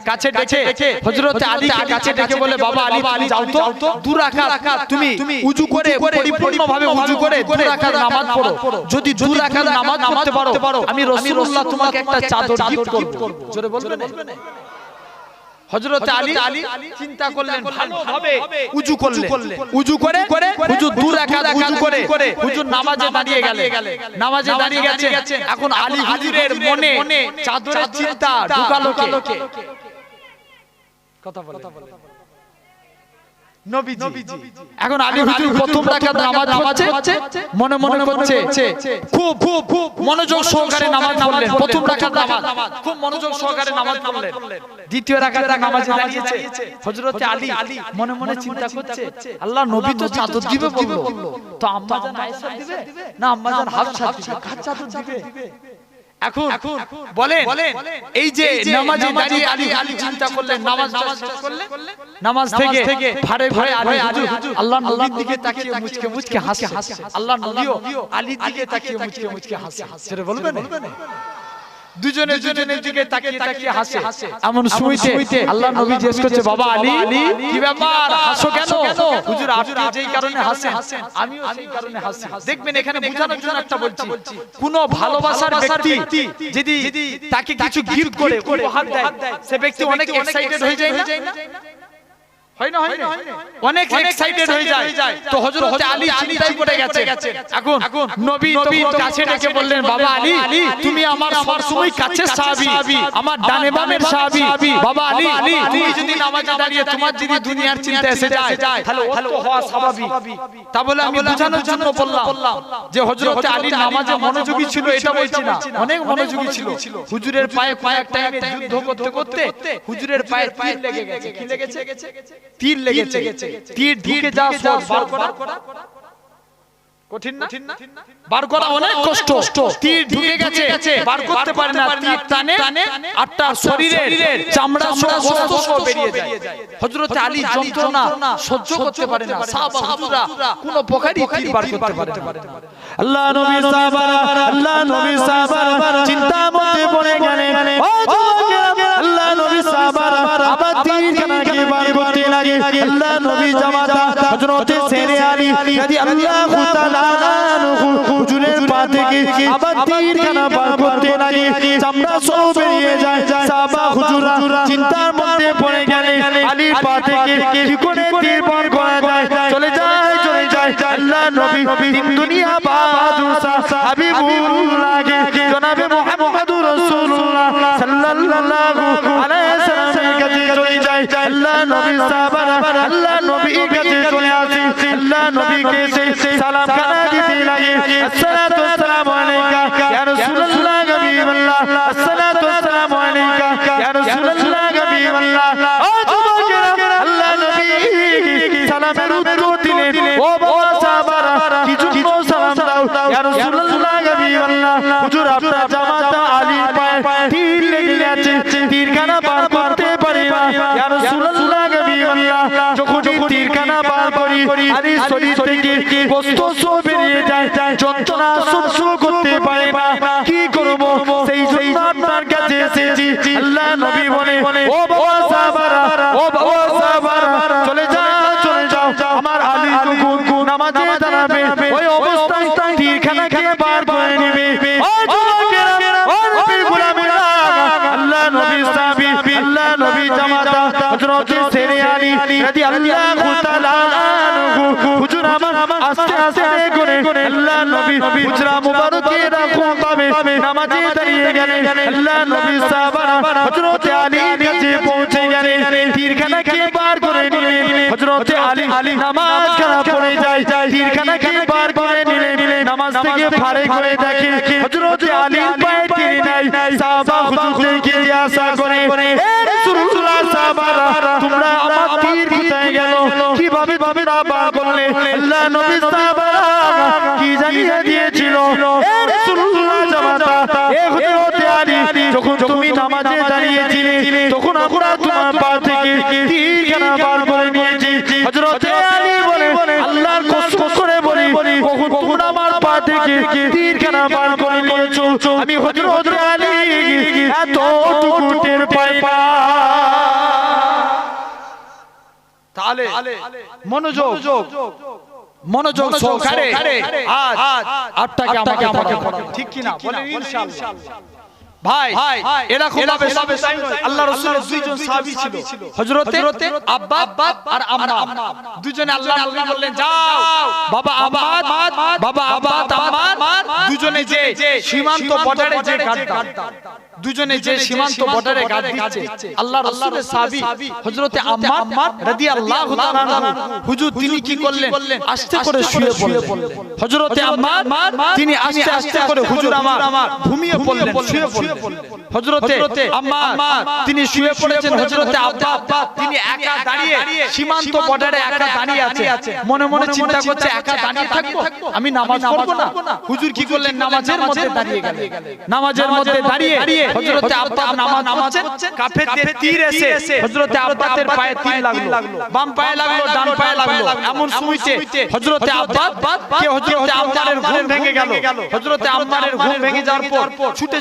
কাছে ডেকে হযরত আলীকে কাছে ডেকে বলে বাবা আলী তুমি যাও তো দুই রাকাত তুমি উযু করে পরিপূর্ণভাবে উযু করে দুই রাকাত নামাজ পড়ো যদি দুই রাকাত নামাজ পড়তে পারো আমি রাসূলুল্লাহ তোমাকে একটা চাদর গিফট করব জোরে বলবেন হযরত আলী চিন্তা করলেন ভালোভাবে উযু করে হুজুর দুই রাকাত উযু করে হুজুর নামাজে দাঁড়িয়ে গেছেন এখন আলী হুজুরের মনে চাদরের চিন্তা ঢুকালো কে কথা বলে নবীজি এখন আলী হুজুর প্রথম রাকাত নামাজ পড়ছে মনে করছে খুব মনোযোগ সহকারে নামাজ পড়লেন প্রথম রাকাত নামাজ খুব মনোযোগ সহকারে নামাজ পড়লেন দ্বিতীয় রাকাতে নামাজে দাঁড়িয়েছে হযরত আলী মনে চিন্তা করছে আল্লাহ নবী তো চাদর দিবে বলল তো আম্মা জান আয়েশা দিবে না আম্মা জান হাফসা দিবে কার চাদর দিবে এখন বলেন এই যে নামাজে দাঁড়িয়ে আলী চিন্তা করলেন নামাজ থেকে ঘরে আলী হুজুর আল্লাহ নবীর দিকে তাকিয়ে মুচকে হাসে আল্লাহ নবীও আলীর দিকে তাকিয়ে মুচকে হাসে সেটা বলবেন দুজনের দিকে তাকিয়ে হাসে এমন সময়তে আল্লাহ নবী জিজ্ঞেস করছে বাবা আলী কি ব্যাপার হাসো কেন হুজুর আপনি যেই কারণে হাসেন আমিও সেই কারণে হাসি দেখবেন এখানে বোঝানোর জন্য একটা বলছি কোন ভালোবাসার ব্যক্তি যদি তাকে কিছু গিফট করে উপহার দেয় সে ব্যক্তি অনেক এক্সাইটেড হয়ে যায় না হয় না অনেক এক্সাইটেড হয়ে যায় তো হযরত আলী চিন্তায় পড়ে গেছে এখন নবী কাছে ডেকে বললেন বাবা আলী তুমি আমার সবসময় কাছের সাহাবী আমার ডানে বামের সাহাবী বাবা আলী তুমি যদি নামাজে দাঁড়িয়ে তোমার যদি দুনিয়ার চিন্তা এসে যায় তাহলে ও তো হওয়া স্বাভাবিক তা বলে আমি বোঝানোর জন্য বললাম যে হযরত আলী নামাজে মনোযোগী ছিল এটা বলছি না অনেক মনোযোগী ছিল হুজুরের পায়ে এক টাইমে যুদ্ধ করতে হুজুরের পায়ে তীর লেগে গেছে কি লেগেছে তীর লেগেছে তীর ঢুকে যাওয়া সহজ বার করা কঠিন না বার করা অনেক কষ্ট তীর ঢুকে গেছে বার করতে পারে না তীর টানে আর তার শরীরের চামড়া গোশত সব বেরিয়ে যায় হযরত আলী যন্ত্রণা সহ্য করতে পারে না সাহাবা হুজুররা কোনো প্রকারই তীর বার করতে পারে না আল্লাহ নবী সাহাবারা চিন্তা মধ্যে পড়ে গেলেন ও যুবকেরা আল্লাহ নবী সাহাবারা আবার তীর কানাকে বার করতে লাগে আল্লাহ নবী জামাতা হযরত শেরে আলী রাদিয়াল্লাহু তাআলা হুজুরের পা থেকে আবার তীর কানা বার করতে লাগে চামড়া সব বেরিয়ে যায় সাহাবা হুজুররা চিন্তার মধ্যে পড়ে গেলেন আলীর পা থেকে কি করে তীর বার করা যায় চলে যায় আল্লাহ নবী তিন দুনিয়া বাদশা হাবিবুল্লাহ জনাবে মুহাম্মদুর রাসূলুল্লাহ সাল্লাল্লাহু আলাইহি সাল্লামের কাছে চলে যায় আল্লাহ নবী সাহাবারা আল্লাহ নবীর কাছে চলে আসে আল্লাহ নবীকে সালাম কানা দিতে লাগে আসসালাতু ওয়াসসালামু আলাইকা ইয়া রাসূলুল্লাহ হাবিবাল্লাহ আসসালাতু ওয়াসসালামু আলাইকা ইয়া রাসূলুল্লাহ হাবিবাল্লাহ ও যুবকেরা আল্লাহ নবী সালামের উত্তর দিলেন ও বাবা সাহাবারা কিছু সালাম দাও ইয়া রাসূলুল্লাহ হাবিবাল্লাহ হুজুর আপনার জামাতা আলীর পায়ে তীর লেগে গেছে তীর কানা বার করতে পারে না যখন তীরখানা বার করি আরে শরীর থেকে কষ্ট সব বেরিয়ে যায় যন্ত্রণা সহ্য করতে পারে না কি করব সেই জন্য আপনার কাছে এসেছি আল্লাহ নবী বলে ও বাবা সাহাবারা ও বাবা সাহাবারা চলে যাও আমার আলী যখন নামাজে দাঁড়াবে ওই অবস্থায় তীরখানাকে বার করে নেবে ও যুবকেরা ও নবীর গোলামেরা আল্লাহ নবী সাহাবী আল্লাহ নবী জামাতা হযরত সেরে আলী রাদিয়াল্লাহু তাআলা আনহু হুজুর আমার আস্তে আস্তে করে আল্লাহ নবী হুজরা মুবারকে রাখুন পাবে নামাজে দাঁড়িয়ে গেলেন আল্লাহ নবী সাহাবারা হযরত আলীর কাছে পৌঁছে গেলেন তীরখানাকে বার করে নিলেন হযরত আলী নামাজ খারাপ পড়ে যায় তীরখানাকে বার করে নিলেন নামাজ থেকে ফারেক হয়ে দেখে হযরত আলীর পায়ে তীর নাই সাহাবা হুজুরকে জিজ্ঞাসা করে হে রাসূলুল্লাহ সাহাবারা তোমরা আমার তীর কোথায় গেল কিভাবে তোমরা বার করলে আল্লাহ নবী সাহাবারা কি জানিয়ে দিয়েছিল হে রাসূলুল্লাহ জামাতা হে হযরত আলী যখন তুমি নামাজে দাঁড়িয়েছিলে তখন আমরা তোমার পা থেকে তীরখানা বার করে নিয়েছি হযরত আলী বলে আল্লাহর কসম করে বলি কখন তোমরা আমার পা থেকে তীরখানা বার করে নিয়েছো আমি হযরত আলী এতটুকু টের পাই না তাহলে মনোযোগ সহকারে আজ আপনাকে আমাকে ঠিক কি না বলেন ইনশাআল্লাহ ভাই এরকম ভাবে আল্লাহ রাসূলের দুইজন সাহাবী ছিল হযরতে আব্বাস আর আম্মা দুজনে আল্লাহ নবী বললেন যাও বাবা আব্বাস দুজনে যে সীমান্ত বর্ডারে যে গার্ড দুজনে যে সীমান্ত বর্ডারে গার্ড দিচ্ছে আল্লাহ রাসূলের সাহাবী হযরতে আম্মা রাদিয়াল্লাহু তাআলা হুজুর তিনি কি করলেন আস্তে করে শুয়ে পড়লেন হযরতে আম্মা তিনি আস্তে করে হুজুর আমার ঘুমিয়ে পড়লেন শুয়ে পড়লেন হযরতে আম্মা তিনি শুয়ে পড়েছেন হযরতে আব্বা তিনি একা দাঁড়িয়ে সীমান্ত বর্ডারে একা দাঁড়িয়ে আছে মনে মনে চিন্তা করছে একা দাঁড়িয়ে থাকবো আমি নামাজ পড়ব না হুজুর কি করলেন নামাজের মধ্যে দাঁড়িয়ে গেলেন নামাজের মধ্যে দাঁড়িয়ে হযরতে আব্বা নামাজ পড়ছেন কাফেরদের তীর এসে হযরতে আব্বাসের পায়ে তীর লাগলো বাম পায়ে লাগলো ডান পায়ে লাগলো এমন সময়তে হযরতে আব্বা কে হযরতে আম্মারের ঘুম ভেঙে গেল হযরতে আম্মারের ঘুম ভেঙে যাওয়ার পর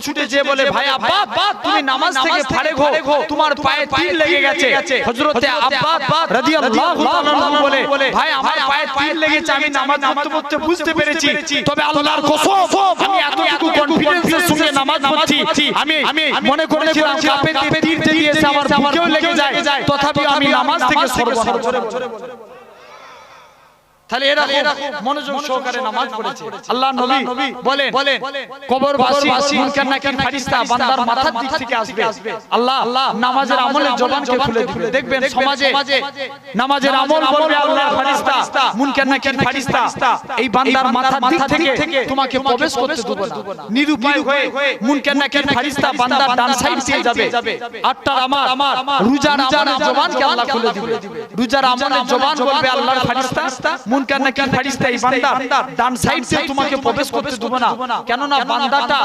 ছুটে যে বলে ভাই আব্বা তুমি নামাজ থেকে ফারেক হও তোমার পায়ে তীর লেগে গেছে হযরতে আব্বা রাদিয়াল্লাহু তাআলা বলে ভাই আমার পায়ে তীর লেগেছে আমি নামাজ পড়তে বুঝতে পেরেছি তবে আল্লাহর কসম আমি এতটুকু কনফিডেন্সের সঙ্গে নামাজ পড়ছি আমি মনে করেছিলাম কাফেরদের তীর দিয়েছে আমার বুকেও লেগে যায় তথাপি আমি নামাজ থেকে সরব না তাহলে এরা মনোযোগ সহকারে নামাজ পড়েছে আল্লাহ নবী বলেন কবরবাসী মুনকার নাকির ফেরেশতা বান্দার মাথার দিক থেকে আসবে আল্লাহ নামাজের আমলের জবানকে খুলে দিবে দেখবেন সমাজে নামাজের আমল বলবে আল্লাহর ফেরেশতা মুনকার নাকির ফেরেশতা এই বান্দার মাথার দিক থেকে তোমাকে প্রবেশ করতে দেবে না নিরুপায় হয়ে মুনকার নাকির ফেরেশতা বান্দার ডান সাইড দিয়ে যাবে আটটার আমার রোজার আমলের জবানকে আল্লাহ খুলে দিবে রোজার আমলের জবান বলবে আল্লাহর ফেরেশতা মুনকার নাকির ফেরেশতা এই বান্দার ডান সাইড দিয়ে তোমাকে প্রবেশ করতে দেবে না কেন না বান্দাটা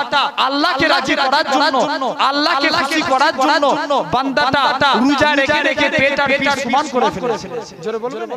আল্লাহকে রাজি করার জন্য আল্লাহকে খুশি করার জন্য বান্দাটা রোজা রেখে পেট আর পিঠ সমান করে ফেলেছে জোরে বলবেন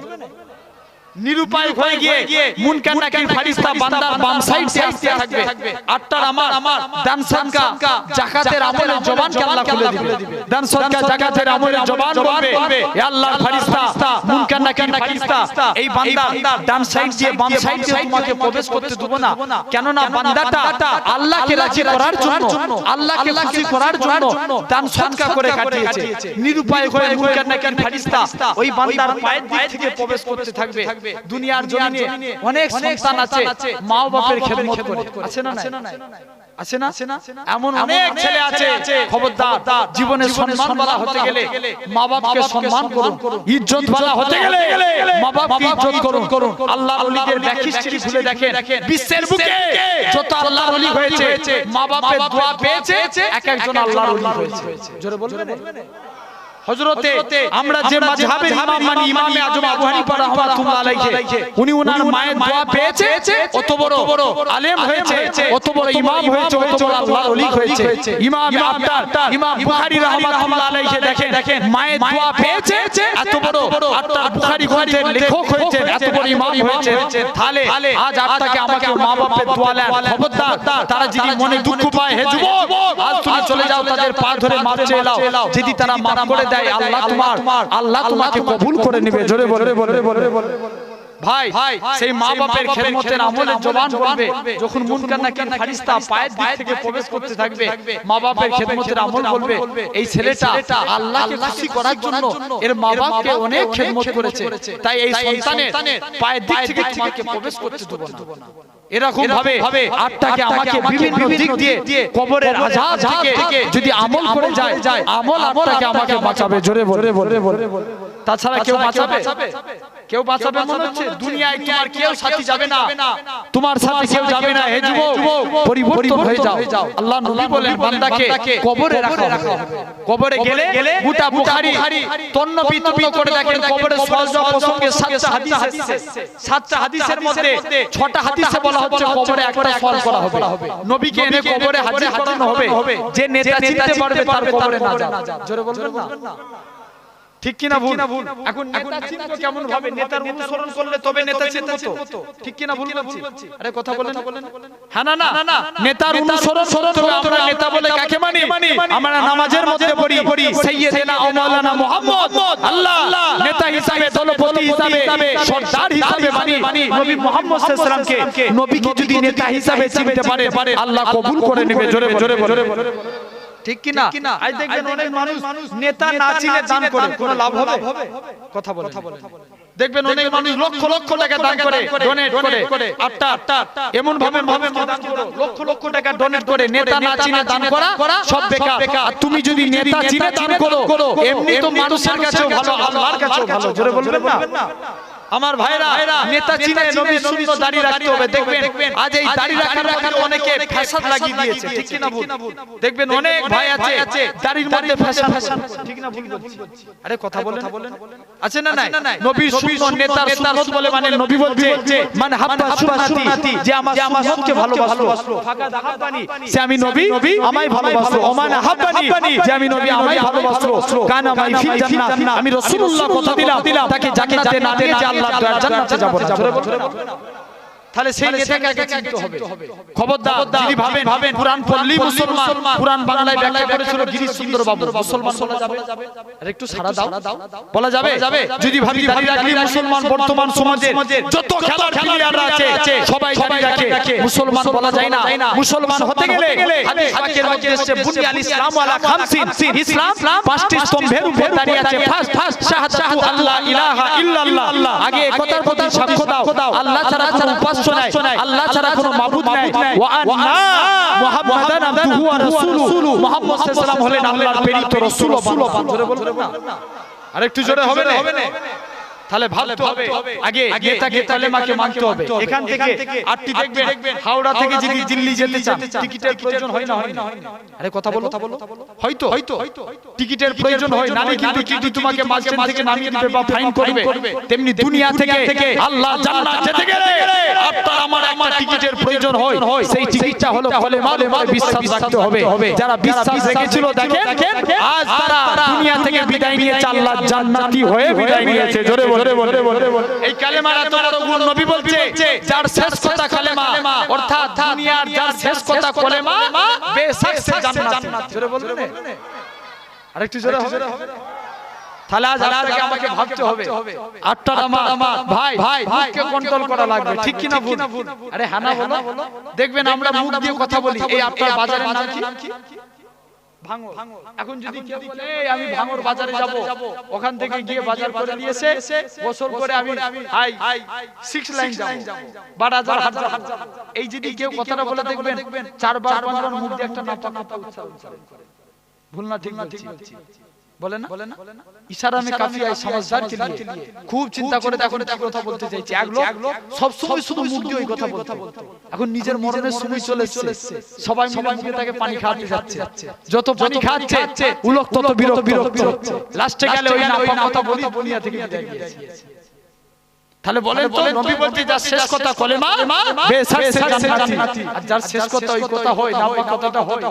নিরুপায় হয়ে গিয়ে মুনকার নাকির ফেরেশতা বান্দার বাম সাইড দিয়ে আসতে থাকবে আটটার আমার দান সাদকা যাকাতের আমলের জবানকে আল্লাহ খুলে দিবে দান সাদকা যাকাতের আমলের জবান বলবে হে আল্লাহর ফেরেশতা মুনকার নাকির ফেরেশতা এই বান্দা ডান সাইড দিয়ে বাম সাইড দিয়ে তোমাকে প্রবেশ করতে দেব না কেন না বান্দাটা আল্লাহকে রাজি করার জন্য আল্লাহকে খুশি করার জন্য দান সাদকা করে কাটিয়েছে নিরুপায় হয়ে মুনকার নাকির ফেরেশতা ওই বান্দার পায়ের দিক থেকে প্রবেশ করতে থাকবে দুনিয়ার জমিনে অনেক সন্তান আছে মা বাবার খেদমত করে আছে না আছে না এমন অনেক ছেলে আছে খবরদার জীবনে সম্মানওয়ালা হতে গেলে মা বাবাকে সম্মান করুন ইজ্জতওয়ালা হতে গেলে মা বাবাকে ইজ্জত করুন আল্লাহর ওলিদের ব্যাক হিস্ট্রি খুলে দেখেন বিশ্বের বুকে যত আল্লাহর ওলি হয়েছে মা বাবার দোয়া পেয়েছে এক একজন আল্লাহর ওলি হয়েছে জোরে বলবেন হযরতে আমরা যে মাযহাবের ইমাম মানি ইমামে আজম আবু হানিফা রাহমাতুল্লাহ আলাইহি উনি ওনার মায়ের দোয়া পেয়েছে অত বড় আলেম হয়েছে অত বড় ইমাম হয়েছে অত বড় আল্লাহর ওলি হয়েছে ইমাম আবদার ইমাম বুখারী রাহমাতুল্লাহ আলাইহি দেখেন মায়ের দোয়া পেয়েছে এত বড় আত্মা গ্রন্থের লেখক হয়েছেন, এত বড় ইমাম হয়েছেন, তাহলে আজ আপনাকে আমাকে মা বাপের দোয়া নেন। খবরদার, তারা যদি মনে দুঃখ পায়, হে যুবক, আজ তুমি চলে যাও, তাদের পা ধরে মাপ চেয়ে নাও। যদি তারা মাফ করে দেয়, আল্লাহ তোমাকে কবুল করে নেবে। জোরে বলে ভাই, সেই মা বাপের খেদমতের আমলে জবান বলবে, যখন মুনকার নাকির ফেরেশতা পায়ের দিক থেকে প্রবেশ করতে থাকবে, মা বাপের খেদমতের আমল বলবে, এই ছেলেটা আল্লাহকে খুশি করার জন্য এর মা বাপকে অনেক খেদমত করেছে, তাই এই সন্তানের পায়ের দিক থেকে তোমাকে প্রবেশ করতে দেব না। এরকম ভাবে আত্মাকে আমাকে বিভিন্ন দিক দিয়ে কবরের আযাব থেকে যদি আমল করে যায়, আমল আত্মাকে আমাকে বাঁচাবে। জোরে বলে তাছাড়া কেউ বাঁচাবে? কেউ বাঁচাবে মনে হচ্ছে? দুনিয়ায় তোমার কেউ সাথী যাবে না, তোমার সাথে কেউ যাবে না। হে যুবক, পরিবর্তন হয়ে যাও। আল্লাহ নবী বলেন, বান্দাকে কবরে রাখা হবে। কবরে গেলে গোটা বুখারী তন্ন বিতন্ন করে দেখেন, কবরে সওয়াল প্রসঙ্গে 7টা হাদিস এসেছে। 7টা হাদিসের মধ্যে 6টা হাদিসে বলা হচ্ছে কবরে একটা সওয়াল করা হবে। নবীকে এনে কবরে হাজির করানো হবে। যে নেতা চিনতে পারবে তার কবরে না যাবে। জোরে বলবেন না? ঠিক কিনা ভুল? এখন নেতা চিনবো কেমন ভাবে? নেতার অনুসরণ করলে তবে নেতা চিনবো তো। ঠিক কিনা ভুল বলছি? আরে কথা বলেন। হ্যাঁ না, নেতার অনুসরণ করতে আমরা নেতা বলে কাকে মানি? আমরা নামাজের মধ্যে পড়ি সাইয়্যিদানা ও মাওলানা মুহাম্মদ, আল্লাহ নেতা হিসাবে, দলপতি হিসাবে, সরদার হিসাবে মানি। নবী মুহাম্মদ সাল্লাল্লাহু আলাইহি ওয়াসাল্লামকে, নবীকে যদি নেতা হিসাবে চিনতে পারে, আল্লাহ কবুল করে নেবে। জোরে বলে ঠিক কিনা? আজ দেখবেন অনেক মানুষ নেতা না চিনে দান করে, কোনো লাভ হবে? কথা বলে দেখবেন অনেক মানুষ লক্ষ লক্ষ টাকা দান করে, ডোনেট করে। আটটা এমন ভাবে দান করো, লক্ষ লক্ষ টাকা ডোনেট করে। নেতা না চিনে দান করা সব বেকার। আর তুমি যদি নেতা চিনে দান করো, এমনি তো মানুষের কাছেও ভালো, আল্লাহর কাছেও ভালো। জোরে বলবেন না? আমার ভাইরা, নেতা চিনে নবীর সুন্নাত দাড়ি রাখতে হবে। দেখবেন আজ এই দাড়ি রাখার মধ্যে অনেকে ফ্যাশন লাগিয়ে দিয়েছে। ঠিক কি না ভুল? দেখবেন অনেক ভাই আছে দাড়ির মধ্যে ফ্যাশন। ঠিক না ভুল বলছি? আরে কথা বলেন। আছে না নাই? নবীর সুন্নাত, নেতার সুন্নাত বলে মানে নবী বলছে, মান হাব্বা সুন্নতি, যে আমার সুন্নাতকে ভালোবাসলো, ফাকা দাহাবানি, সে আমি নবী আমায় ভালোবাসলো। ওমান হাব্বানি, যে আমি নবী আমায় ভালোবাসলো, কানা মাই ফিল জান্নাহ, আমি রাসূলুল্লাহ কথা দিলাম তাকে জান্নাতে না নিয়ে আল্লাহ জান্নাতে যাব না। তাহলে সেই নেতাকে আগে চিনতে হবে। খবরদার, যদি ভাবেন কুরআন পড়লেই মুসলমান, কুরআন বাংলায় ব্যাখ্যা করেছিল গিরিশ চন্দ্র বাবু, মুসলমান বলা যাবে? আর একটু সাড়া দাও, বলা যাবে? যদি ভাবি দাঁড়িয়ে রাখলে মুসলমান, বর্তমান সমাজে যত খেলার প্লেয়াররা আছে সবাই রাখে, মুসলমান বলা যায় না। মুসলমান হতে গেলে হাদিস পাকের মধ্যে এসেছে, বুনিয়াল ইসলাম আলা খামসিন, ইসলাম 5টি স্তম্ভের উপর দাঁড়িয়ে আছে। ফার্স্ট শাহাদাতু আল্লাহ ইলাহা ইল্লাল্লাহ, আগে একতার প্রতি সাক্ষ্য দাও, আল্লাহ ছাড়া কোনো উপাস্য নাই, আল্লাহ ছাড়া কোনো মাবুদ নাই, ওয়া আন্না মুহাম্মাদান আবদুহু ওয়া রাসূলুহু, মুহাম্মদ সাল্লাল্লাহু আলাইহি ওয়াসাল্লাম হলেন আল্লাহর প্রেরিত রাসূল ও বান্দা। জোরে বলবেন না? আরেকটু জোরে হবে না? তাহলে ভাবতে হবে, আগে নেতাকে কালেমাকে মানতে হবে। এখান থেকে আটটি দেখবেন, হাওড়া থেকে যদি দিল্লি যেতে চান টিকিটের প্রয়োজন হয় না? আরে কথা বলো। হয়তো টিকিটের প্রয়োজন হয়, নালে কিন্তু টিকিট তোমাকে মাঝ ট্রেন থেকে নামিয়ে দিবে বা ফাইন করবে। তেমনি দুনিয়া থেকে আল্লাহ জান্নাত যেতে গেলে আপনার আমার একটা টিকিটের প্রয়োজন হয়। সেই টিকিটটা হলো কালেমা, বিশ্বাস রাখতে হবে। যারা বিশ্বাস রেখেছিল দেখেন আজ তারা দুনিয়া থেকে বিদায় নিয়েছে, আল্লাহ জান্নাতি হয়ে বিদায় নিয়েছে। জোরে বলে এই কালেমার এত বড় গুণ। নবী বলছে, যার শেষ কথা কালেমা, অর্থাৎ দুনিয়ার যার শেষ কথা কালেমা, বেশক সে জান্নাত। জোরে বলবেন? আরেকটু জোরে হবে? তাহলে আজ আপনাকে আমাকে ভাবতে হবে, আটটা আমার ভাই মুখকে কন্ট্রোল করা লাগবে। ঠিক কি না ভুল? আরে হ্যাঁ না বলো। দেখবেন আমরা মুখ দিয়ে কথা বলি। এই আপনার বাজারের নাম কি? ভাঙর। এখন যদি কেউ বলে আমি ভাঙর বাজারে যাব, ওখান থেকে গিয়ে বাজার করে নিয়েছে, গোসল করে আমি 6 লাইন যাব, 12,000 হাত যাব, এই যদি কেউ কথাটা বলে দেখবেন 4 বার মুখ দিয়ে একটা নাপা উচ্চারণ করে। ভুল না? ঠিক বলছি? বলে না? ইশারা মে কাফিয়া সমঝদার কে লিয়ে খুব চিন্তা করে দেখুন কি কথা বলতে চাইছে। এক লোক সব সময় শুধু মুখ দিয়ে ওই কথা বলতো। এখন নিজের মরণের সময় চলে এসেছে, সবাই মিলে মুখে তাকে পানি খাওয়াতে যাচ্ছে। যত পানি খাচ্ছে উলক তত বিরক্ত হচ্ছে। লাস্টে গেলে ওই না কথা বলি দুনিয়া থেকে বিদায় নিয়েছে। তাহলে বলেন তো, নবী বলতে যার শেষ কথা কালেমা, বেশক সে জান্নাতি। আর যার শেষ কথা ওই কথা হয় না, ওই কথাটা হয়,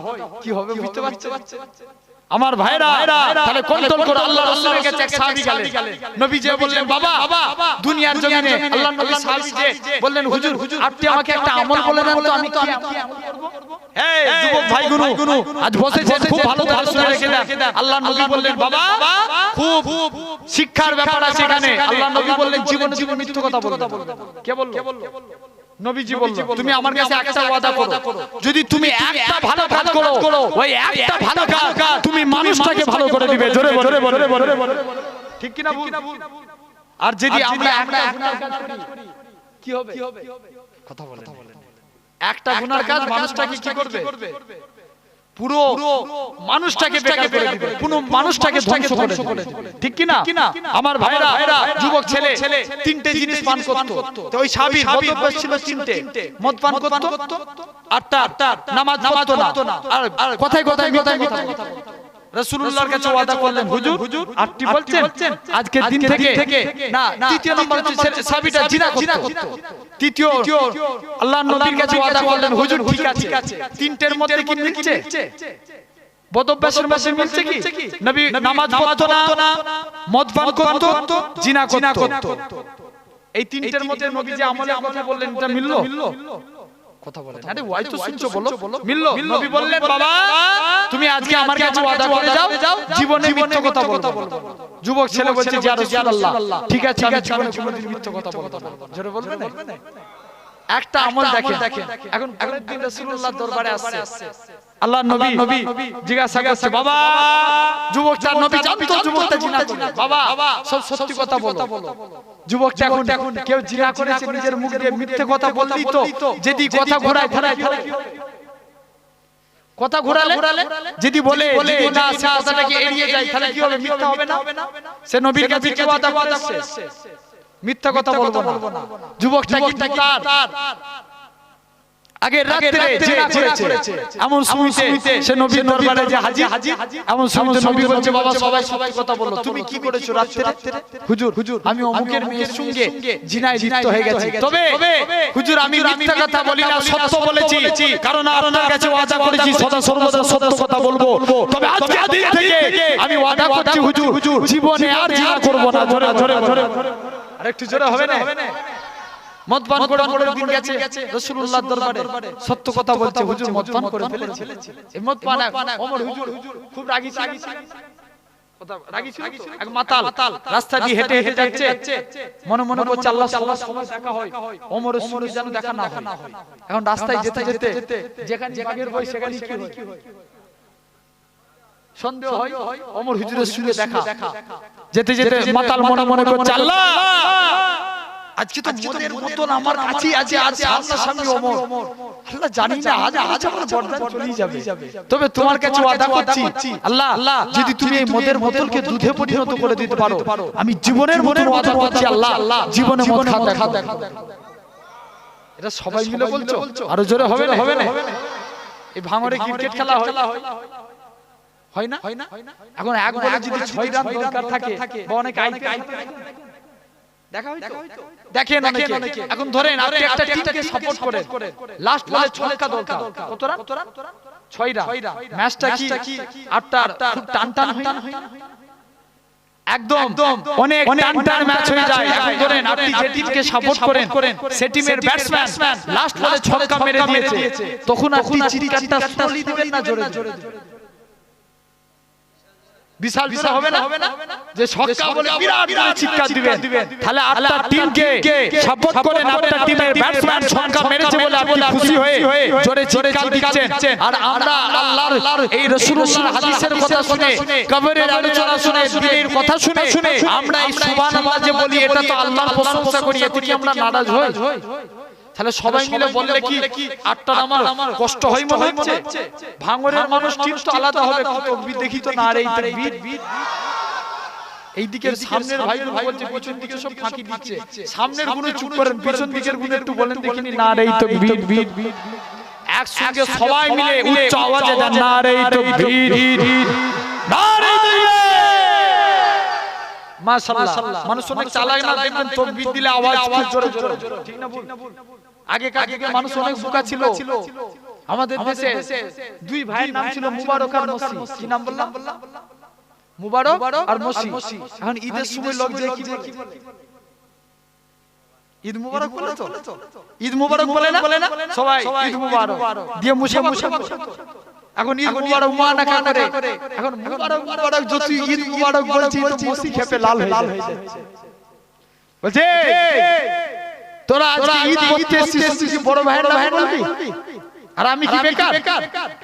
কি হবে বুঝতে পারছেন? আমার ভাইরা তাহলে কন্ট্রোল করে আল্লাহ রাসূলের কাছে এক সাহাবী গেলেন নবী যে বললেন বাবা দুনিয়ার জমিনে আল্লাহ নবী সাহাবী যে বললেন হুজুর আপনি আমাকে একটা আমল বলে দেন তো আমি কি আমল করব এই যুবক ভাইগুলো আজ বসেছেন খুব ভালো করে শুনে রেখে দেন আল্লাহ নবী বললেন বাবা খুব শিক্ষার ব্যাপার আছে এখানে আল্লাহ নবী বললেন জীবনে জীবন মিথ্যা কথা বলবে কে বলল নবীজি বলল তুমি আমার কাছে একটা ওয়াদা করো যদি তুমি একটা ভালো কাজ করো ওই একটা ভালো কাজ তুমি মানুষটাকে ভালো করে দিবে জোরে বলে ঠিক কি না ভুল আর যদি আমরা একটা গুনার কাজ করি কি হবে কথা বলেন একটা গুনার কাজ মানুষটাকে কি করবে পুরো মানুষটাকে বেকার করে দিবে পুরো মানুষটাকে ধ্বংস করে দিবে ঠিক কি না আমার ভাইরা যুবক ছেলে তিনটে জিনিস পান করত তো ওই সাহাবীর বদভ্যাস ছিল তিনটে মদ পান করত আটটা নামাজ পড়তো না আর কথায় রাসূলুল্লাহর কাছে ওয়াদা করলেন হুজুর আপনি বলছেন আজকের দিন থেকে না তৃতীয় নম্বর হচ্ছে সাহাবীটা জিনা করত তৃতীয় আল্লাহর নবীর কাছে ওয়াদা করলেন হুজুর ঠিক আছে তিনটের মধ্যে কি মিলছে বদভ্যাসের মধ্যে মিলছে কি নবী নামাজ পড়তো না মদ পান করত জিনা করত এই তিনটের মধ্যে নবী যে আমলের কথা বললেন এটা মিললো কথা বলেন আরে ওয়াই তো শুনছো বলো মিললো নবী বললেন বাবা তুমি আজকে আমার কাছে ওয়াদা করে যাও জীবনে মিথ্যা কথা বলবো যুবক ছেলে বলছে ইয়া রাসূলুল্লাহ ঠিক আছে আমি জীবনে কোনোদিন মিথ্যা কথা বলবো না জোরে বলবেন একটা আমল দেখেন এখন পরের দিন রাসূলুল্লাহর দরবারে আসছে আল্লাহর নবী জিজ্ঞাসা করছে বাবা যুবকটা নবী জানতো যুবকটা জিনা করে বাবা সব সত্যি কথা বলো যুবকটা এখন কেউ জিনা করেছে নিজের মুখ দিয়ে মিথ্যে কথা বললি তো যদি কথা ঘোরায় কথা ঘোরালে যদি বলে না সে কথাটাকে এড়িয়ে যায় তাহলে কি হবে মিথ্যা হবে না সে নবীর কাছে কি ওয়াদা করেছে মিথ্যা কথা বলবো না যুবকটা কিন্তু তার আগে রাতে জিনা করেছে এমন শুনতে সে নবীর দরবারে যে হাজির এমন শুনতে নবী বলছে বাবা সবাই কথা বলো তুমি কি করেছো রাতে হুজুর আমি অমুকের মেয়ের সঙ্গে জিনায় লিপ্ত হয়ে গেছি তবে হুজুর আমি মিথ্যা কথা বলি না সত্য বলেছি কারণ আপনার কাছে ওয়াদা করেছি সদা সর্বদা সত্য কথা বলবো তবে আজকে দিন থেকে আমি ওয়াদা করছি হুজুর জীবনে আর জিনা করব না জোরে আরেকটু জোরে হবে না মদ পান করে দিন গেছে রাসূলুল্লাহর দরবারে সত্য কথা বলছে হুজুর মদ পান করে ফেলেছে এই মদ পান ওমর হুজুর খুব রাগী ছিল এক মাতাল রাস্তা দিয়ে হেঁটে যাচ্ছে মনে করছে আল্লাহ সবাই দেখা হয় ওমরের সঙ্গে যেন দেখা না হয় এখন রাস্তায় যেতে যেখানে বাঘের ভয় সেখানে কি হয় সন্দেহ হয় ওমর হুজুরের সঙ্গে দেখা যেতে মাতাল মনে করছে আল্লাহ আজকে তো মদের বোতল আমার কাছেই আছে আর সামনে ওমর আল্লাহ জানি না আজ আমার বরদান চলেই যাবে তবে তোমার কাছে ওয়াদা করছি আল্লাহ যদি তুমি এই মদের বোতলকে দুধে পরিণত করে দিতে পারো আমি জীবনের মতো ওয়াদা করছি আল্লাহ জীবনে মদ খাওয়া এটা সবাই মিলে বলছো আরো জোরে হবে না এই ভাঙরে ক্রিকেট খেলা হয় না এখন এক বলে যদি 6 রান দরকার থাকে বা অনেক দেখা হয়তো দেখেন অনেকে এখন ধরেন আপনি একটা টিমকে সাপোর্ট করেন লাস্ট বলে ছক্কা দরকার কত রান 6 রান ম্যাচটা কি 8টা খুব টান হয় না একদম অনেক টান ম্যাচ হয়ে যায় এখন ধরেন আপনি যে টিমকে সাপোর্ট করেন সে টিমের ব্যাটসম্যান লাস্ট বলে ছক্কা মেরে দিয়েছে তখন আপনি চিৎকারটা স্লোলি দিবেন না জোরে বিশাল হবে না যে ছক্কা বলে বিরাট চিৎকার দিবেন তাহলে আপনার টিমকে সাপোর্ট করেন আপনার টিমের ব্যাটসম্যান ছক্কা মেরেছে বলে আপনি খুশি হয়ে জোরে চিৎকার দিচ্ছেন আর আমরা আল্লাহর এই রাসূলুল্লাহর হাদিসের কথা শুনে কবরের আলোচনা শুনে দিনের কথা শুনে আমরা এই সুবহানাল্লাহ যে বলি এটা তো আল্লাহর প্রশংসা করি এতে কি আমরা নারাজ হই তাহলে সবাই মিলে বললে কি 8টা আমার কষ্ট হয় মনে হচ্ছে ভাঙরের মানুষ টিম তো আলাদা হবে তাকবীর দেখি তো না এই তাকবীর এই দিকের সামনের ভাইরা বলছে পিছন দিকে সব ফাঁকি দিচ্ছে সামনের গুলো চুপ করেন পিছন দিকের গুলো একটু বলেন দেখিনি না এই তাকবীর একসঙ্গে সবাই মিলে উচ্চ আওয়াজে দেন না এই তাকবীর না এই তাকবীর মাশাআল্লাহ মানুষ অনেক চালাক না দেখবেন তাকবীর দিলে আওয়াজ জোরে ঠিক না ভুল আগে মানুষ অনেক বোকা ছিল আমাদের দেশে দুই ভাইয়ের নাম ছিল মুবারক আর মসি। কি নাম বললাম? মুবারক আর মসি। এখন ঈদের সময় লোক যে কি বলে? ঈদ মুবারক বলে তো? ঈদ মুবারক বলে না সবাই? ঈদ মুবারক দিয়ে মুছে এখন ঈদ মুবারক মানা করে। এখন মুবারক যত ঈদ মুবারক বলছি তো মসি খেপে লাল হয়ে যাচ্ছে। বলছে তোরা আজকে ঈদ করতে এসেছিস, বড় ভাইয়ের নাম বলবি? আর আমি কি বেকার?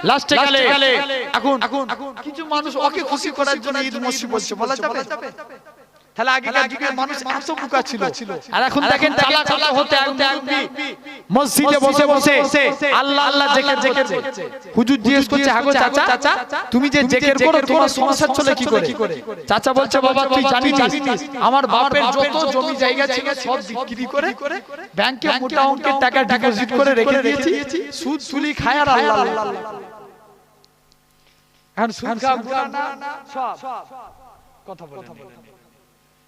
লাস্টে গেলে এখন কিছু মানুষ ওকে খুশি করার জন্য ঈদ মসি বলছে, বলা যাবে? তাহলে আগেকার যুগের মানুষ এত বোকা ছিল, আর এখন দেখেন চালা হতে মসজিদে বসে বসে আল্লাহ আল্লাহ জিকির করছে। হুজুর জিজ্ঞেস করছে, হাগো চাচা তুমি যে জিকির করো তোমার সংসার চলে কি করে? চাচা বলছে, বাবা তুই জানিস আমার বাপের যত জমি জায়গা ছিল সব বিক্রি করে ব্যাংকে মোটা অঙ্কের টাকা ডিপোজিট করে রেখে দিয়েছি, সুদ সুলি খায় আর আল্লাহ এখন সুদ খাওয়া গুনাহ না সব? কথা বলেন,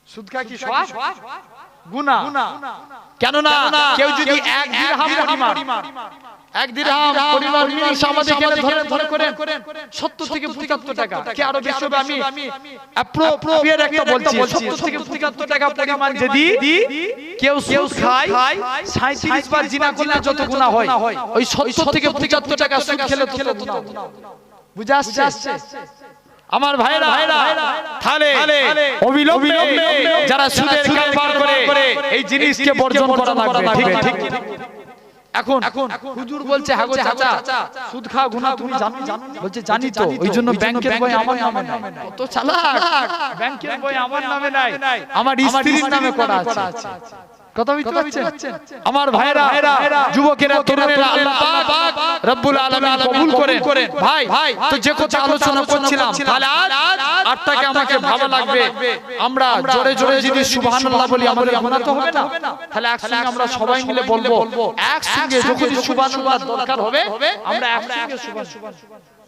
সুদ খাওয়া কি সব গুনাহ? কেন না কেউ যদি এক দিরহাম পরিমাণ জিনিস আমাদের এখানে ধরে করেন 70 থেকে 75 টাকা, কি আরো বেশি হবে? আমি অ্যাপ্রোপ্রিয়েট একটা বলছি, 70 থেকে 75 টাকা পরিমাণ যদি কেউ সুদ খায় 37 বার জিনা করলে যত গুনাহ হয়, ওই 70 থেকে 75 টাকা সুদ খেলে তত গুনাহ। বুঝা আসছে আমার ভাইরা? তাহলে অবিলম্বে যারা সুদের কারবার করে এই জিনিসকে বর্জন করা লাগবে। ঠিক এখন হুজুর বলছে, হাগো চাচা সুদ খাওয়া গুনাহ তুমি জানো? বলছে জানি তো, ওই জন্য ব্যাংকের বই আমার নামে নাই। কত চালাক! ব্যাংকের বই আমার নামে নাই, আমার স্ত্রীর নামে করা আছে। কথা বুঝতে পারছেন আমার ভাইরা? যুবকেরা, তরুণেরা, আল্লাহ পাক রব্বুল আলামিন কবুল করেন। ভাই তো যে কথা আলোচনা করছিলাম, তাহলে আজ টাকা আমাকে ভালো লাগবে, আমরা জোরে জোরে যদি সুবহানাল্লাহ বলি আমাদের গুনাহ তো হবে না? তাহলে একসঙ্গে আমরা সবাই মিলে বলবো, একসঙ্গে যখন সুবহানাল্লাহ দরকার হবে আমরা একসঙ্গে সুবহানাল্লাহ।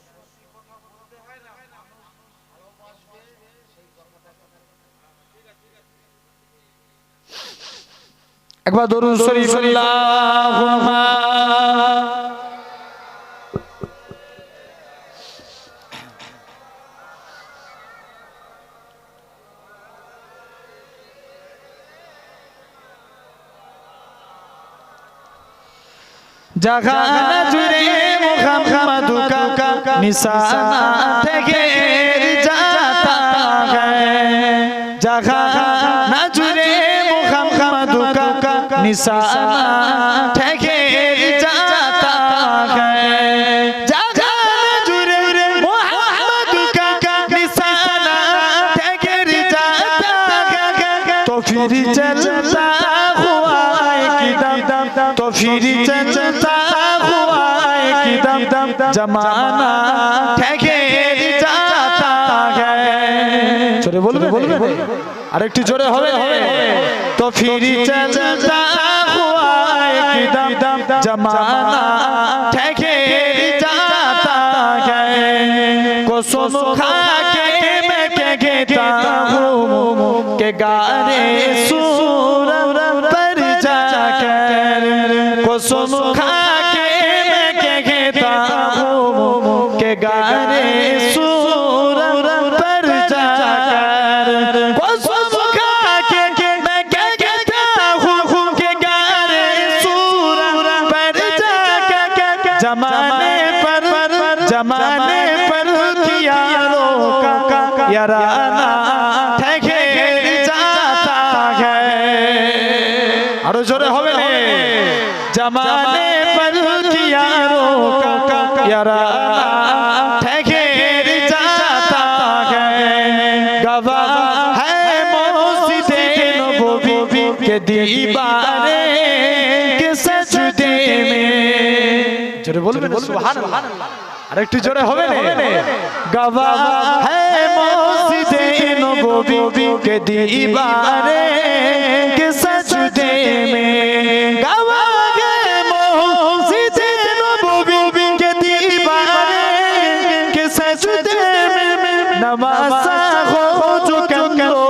একবার দরুদ শরীফ আল্লাহুম্মা জাগানা জুড়ে মুহাম্মাদু কা নিশানা থেকে जाता है জাগানা জুড়ে মুহাম্মাদু কা নিশানা থেকে जाता है জাগানা জুড়ে মুহাম্মাদু কা নিশানা থেকে जाता है तो फिर चलता हुआ एकदम तो फिर चलता हुआ एकदम जमाना ठहर जाता है जोरे बोलबे আরেকটু জোরে হবে तो फिर चलता हुआ एकदम जमाना ठहर जाता है कसम खा के मैं कहता हूँ कि गाने सुर पर जाकर कसम खा के मैं कहता हूँ कि गाने सुर पर जाकर कसम खा के मैं कहता हूँ कि गाने सुर पर जाकर जमाने पर यारों का याराना ठहर जाता है आरो जोरे होवे ने जमाने पर यारों का याराना ठहर जाता है गवाह है मस्जिदे नबवी के दीवारे के सजदे में जोरे बोलबे ना सुभान अल्लाह আরেকটু জোরে হবে না गवाह है मस्जिदे नबवी के दीवारे के सजदे में गवाह है मस्जिदे नबवी के दीवारे के सजदे में नवासा हो जो कमलो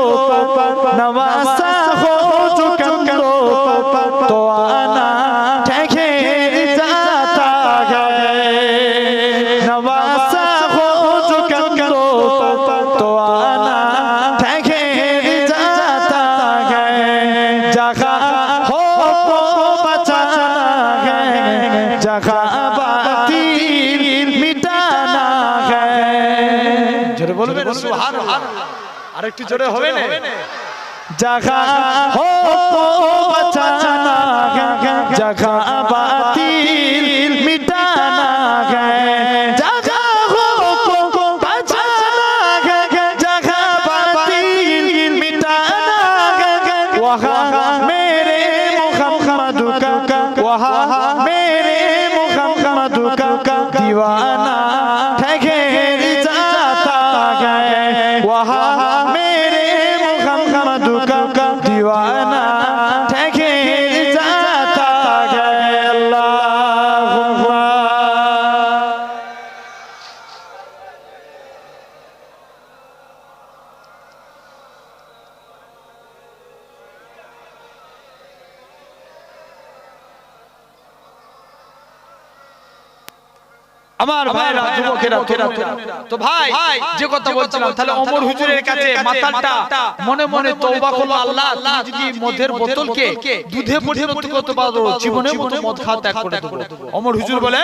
नवासा हो जो कमलो तो आना ठहर जाता है जहाँ हो बचाना है, जहाँ बातिल मिटाना है। जोरे बोलबे ना सुभान अल्लाह, আরেকটু জোরে হবে না? जहाँ हो बचाना है, जहाँ बातिल मिटाना है, जहाँ हो बचाना है, जहाँ बातिल मिटाना है, वहाँ मेरे मुहम्मद का, वहाँ मेरे मुहम्मद का दीवाना ठहर जाता है, वहाँ मेरे मुहम्मद का दीवाना ठहर जाता है। अल्लाहुम्मा আমার ভাইরা যুবকেরা তো ভাই যে কথা বলছিলাম, তাহলে ওমর হুজুরের কাছে মাতালটা মনে মনে তওবা করলো, আল্লাহ তুমি যদি মদের বোতলকে দুধে পরিণত করতে পারো, জীবনের মতো মদ খাওয়া ত্যাগ করে দেব। ওমর হুজুর বলে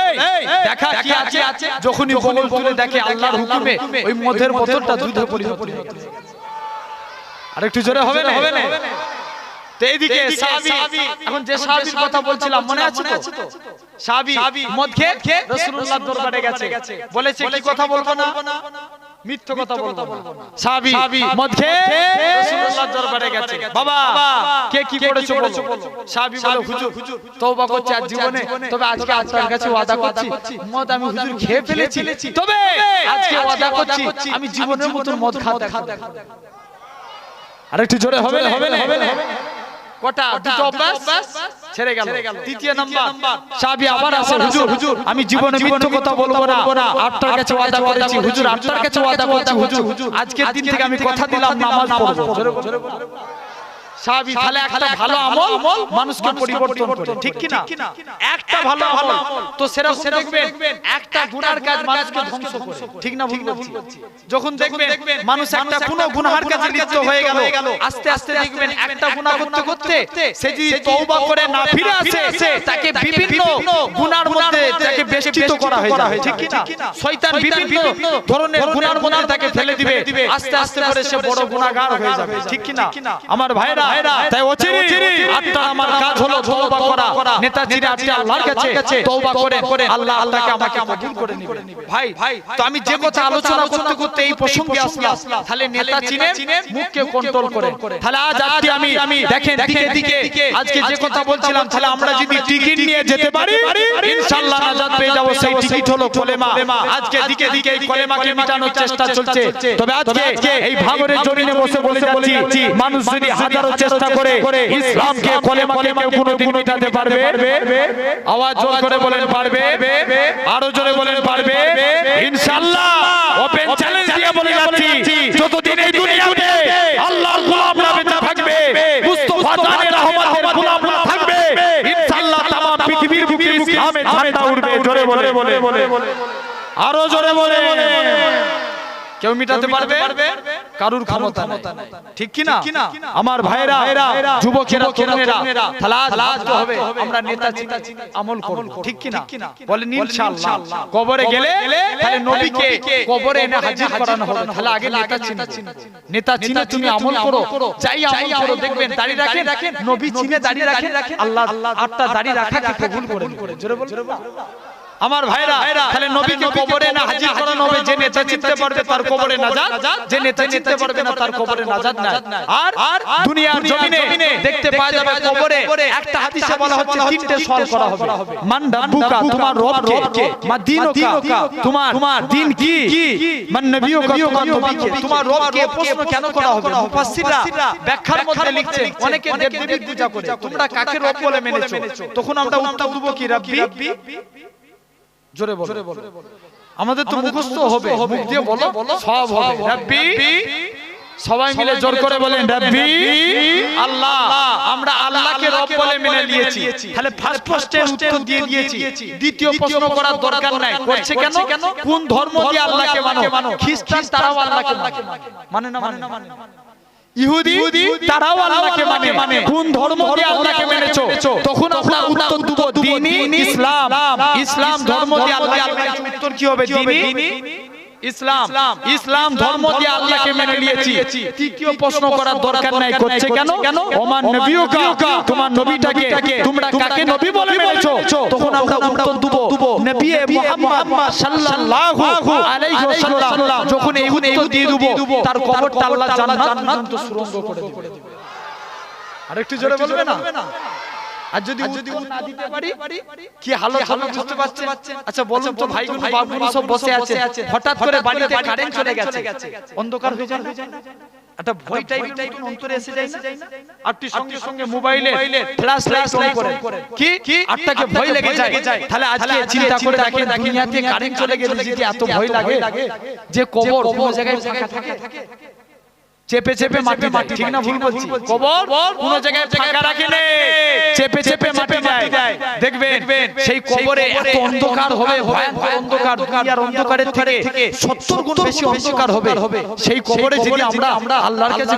দেখা কি আছে, যখনই বগল তুলে দেখে আল্লাহর হুকুমে ওই মদের বোতলটা দুধে পরিণত হয়ে গেছে। আরেকটু জোরে হবে না? তো এইদিকে সাহাবী, এখন যে সাহাবীর কথা বলছিলাম মনে আছে তো? সাহাবী মদ খেয়ে রাসূলুল্লাহর দরবারে গেছে, বলেছে কি কথা বলবো না, মিথ্যা কথা বলবো না। সাহাবী মদ খেয়ে রাসূলুল্লাহর দরবারে গেছে, বাবা কে কি করেছো বলো। সাহাবী বলে হুজুর তওবা করছি আজ জীবনে, তবে আজকে আপনার কাছে ওয়াদা করছি মদ আমি হুজুর খেয়ে ফেলেছি, তবে আজকে ওয়াদা করছি আমি জীবনের মতো মদ খাওয়া ত্যাগ করব। আরেকটু জোরে হবে না? কটা দুটো অভ্যাস ছেড়ে গেল। তৃতীয় নাম্বার সাহাবী আবার আসে, হুজুর আমি জীবনে মিথ্যা কথা বলবো না, আপনার কাছে ওয়াদা করেছি হুজুর, আপনার কাছে ওয়াদা করছি হুজুর, আজকের দিন থেকে আমি কথা দিলাম নামাজ পড়বো। সাহাবী তাহলে একটা ভালো আমল মানুষকে পরিবর্তন করে, ঠিক কি না? একটা ভালো আমল তো সেরকম দেখবেন একটা গুনার কাজ মানুষকে ধ্বংস করে, ঠিক না ভুল বলছি? যখন দেখবেন মানুষ একটা কোনো গুনাহের কাজে লিপ্ত হয়ে গেল, আস্তে আস্তে দেখবেন একটা গুনাহ করতে করতে সে যদি তওবা করে না ফিরে আসে, তাকে বিভিন্ন গুনার মধ্যে তাকে বেষ্টিত করা হয়ে যায়, ঠিক কি না? শয়তান বিভিন্ন ধরনের গুনার মধ্যে তাকে ফেলে দিবে, আস্তে আস্তে করে সে বড় গুনাহগার হয়ে যাবে, ঠিক কি না? আমার ভাইরা তাই অচিরে আটটা আমার কাজ হলো তওবা করা। নেতাজিরা আজকে আল্লাহর কাছে তওবা করে আল্লাহ তাকে আমাকে কবুল করে নেবে। ভাই তো আমি যে কথা আলোচনা করতে করতে এই প্রসঙ্গে আসলাম, তাহলে নেতা চিনে মুখকে কন্ট্রোল করে। তাহলে আজ আমি দেখেন দিকে আজকে যে কথা বলছিলাম, তাহলে আমরা যদি টিকিট নিয়ে যেতে পারি ইনশাআল্লাহ নাজাত পেয়ে যাব। সেই টিকিট হলো কলেমা। আজকে দিকে এই কলেমাকে মিটানোর চেষ্টা চলছে, তবে আজকে এই ভাঙরের জমিনে বসে বলে যাচ্ছি মানুষ যদি হাজারো চেষ্টা করে ইসলামকে কলেমাকে কেউ কোনোদিন মিটাতে পারবে? আওয়াজ জোর করে বলেন পারবে? আরো জোরে বলেন পারবে? ইনশাআল্লাহ ওপেন চ্যালেঞ্জ দিয়ে বলে যাচ্ছি যতদিন এই দুনিয়াতে আল্লাহর গোলামরা বেঁচে থাকবে, মুস্তাফা জানের রহমতের গোলামরা থাকবে, ইনশাআল্লাহ तमाम পৃথিবীর বুকে ইসলামের ঝান্ডা উড়বে। জোরে বলে আরো জোরে বলে। কেউ মিটাতে পারবে? কারুর ক্ষমতা নাই, ঠিক কি না? আমার ভাইরা যুবকেরা তরুণেরা তাহলে আজ হবে আমরা নেতা চিন্তা আমল করব, ঠিক কি না? বলেন ইনশাআল্লাহ। কবরে গেলে তাহলে নবীকে কবরে এনে হাজির করানো হবে, তাহলে আগে নেতা চিনে তুমি আমল করো, যাই আমল করো দেখবেন দাড়ি রাখেন, নবী চিনে দাড়ি রাখেন, আল্লাহ আটটা দাড়ি রাখাকে কবুল করে। জোরে বল। আমার ভাইরা তাহলে নবীকে কবরে না হাজির করানো হবে, যে নেতা চিনতে পারবে তার কবরে নাজাত, যে নেতা চিনতে পারবে না তার কবরে নাজাত নাই। আর দুনিয়ার জমিনে দেখতে পাওয়া যাবে কবরে একটা হাদিসে বলা হচ্ছে তিনটে সওয়াল করা হবে। মান রাব্বুকা, তোমার রব কে? মা দীনুকা, তোমার দিন কি? মান নবিয়ুকা, তোমার নবী কে? তোমার রব কে প্রশ্ন কেন করা হবে? মুফাসসিররা ব্যাখ্যার মধ্যে লিখছেন অনেকে দেবদেবীর পূজা করে, তোমরা কাকে রব বলে মেনেছো? তখন আমরা উত্তর দেব কি রাব্বি। জোরে বলো। আমাদের তো মুখস্থ হবে, মুখ দিয়ে বলো সব হবে। রাব্বি, সবাই মিলে জোর করে বলেন রাব্বি আল্লাহ। আমরা আল্লাহকে রব বলে মেনে নিয়েছি, তাহলে ফার্স্ট প্রশ্নের উত্তর দিয়ে দিয়েছি, দ্বিতীয় প্রশ্ন করার দরকার নাই। করছে কেন? কোন ধর্ম দিয়ে আল্লাহকে মানো? খ্রিস্টান তারাও আল্লাহকে মানে না। ইহুদি তারাও আল্লাহকে মানে কোন ধর্ম দিয়ে আল্লাহকে মেনেছো তখন আমরা উত্তর দেব দ্বীনি ইসলাম ইসলাম ধর্ম দিয়ে আল্লাহকে উত্তর কি হবে দ্বীনি ইসলাম ইসলাম ধর্ম দিয়ে আল্লাহকে মেনে নিয়েছি তৃতীয় প্রশ্ন করার দরকার নাই করছে কেন ওমান নবিয়ুকা তোমার নবীটাকে তোমরা কাকে নবী বলে মেনেছো তখন আমরা উত্তর দেব নবী মুহাম্মদ সাল্লাল্লাহু আলাইহি ওয়াসাল্লাম যখন এই উত্তর দিয়ে দেব তার কবরটা আল্লাহ জান্নাত সুরঙ্গ করে দিবে আরেকটু জোরে বলবে না আর যদি উত্তর না দিতে পারি কি হালত হবে বুঝতে পারছেন আচ্ছা বলুন তো ভাইগুলো বাবুগুলো সব বসে আছে হঠাৎ করে বাড়িতে কারেন্ট চলে গেছে অন্ধকার হয়ে যায় না একটা ভয় টাইপের অন্তরে এসে যায় না আপনি সঙ্গে সঙ্গে মোবাইলে ফ্ল্যাশ লাইট অন করেন কি আপনাকে ভয় লেগে যায় তাহলে আজকে চিন্তা করে দেখেন দুনিয়াতে কারেন্ট চলে গেলে যদি এত ভয় লাগে যে কবর কোন জায়গায় ফাঁকা থাকে চেপে চেপে মাটি ঠিক না ভুল বলছি কবর কোন জায়গায় ফাঁকা রাখে না চেপে চেপে মাটি যায় দেখবেন সেই কবরে এত অন্ধকার হবে ভয়ানক অন্ধকার দুনিয়ার অন্ধকারের থেকে 70 গুণ বেশি অন্ধকার হবে সেই কবরে যদি আমরা আল্লাহর কাছে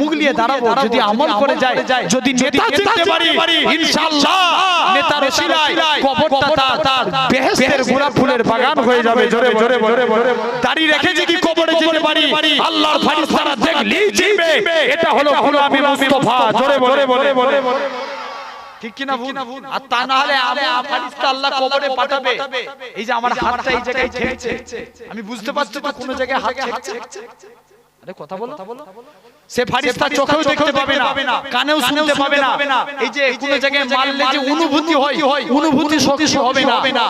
মুখ নিয়ে দাঁড়াবো যদি আমল করে যায় যদি নেতা চিনতে পারি ইনশাআল্লাহ নেতার ওসিলায় কবরটা তার বেহেশতের গোলাপ ফুলের বাগান হয়ে যাবে জোরে জোরে দাঁড়িয়ে রেখে যদি কবরে যেতে পারি আল্লাহর ফেরেশতারা দেখলেই চিনবে এটা হলো গোলামী মুস্তাফা জোরে বলে ঠিক কি না ভুল আর তা না হলে ফেরেশতা আল্লাহ কবরে পাঠাবে এই যে আমার হাতটা এই জায়গায় ঠেকছে আমি বুঝতে পারছি তো কোন জায়গায় হাত ঠেকছে আরে কথা বলো সে ফেরেশতা চোখেও দেখতে পাবে না কানেও শুনতে পাবে না এই যে কোন জায়গায় মারলে যে অনুভূতি হয় অনুভূতি শক্তি হবে না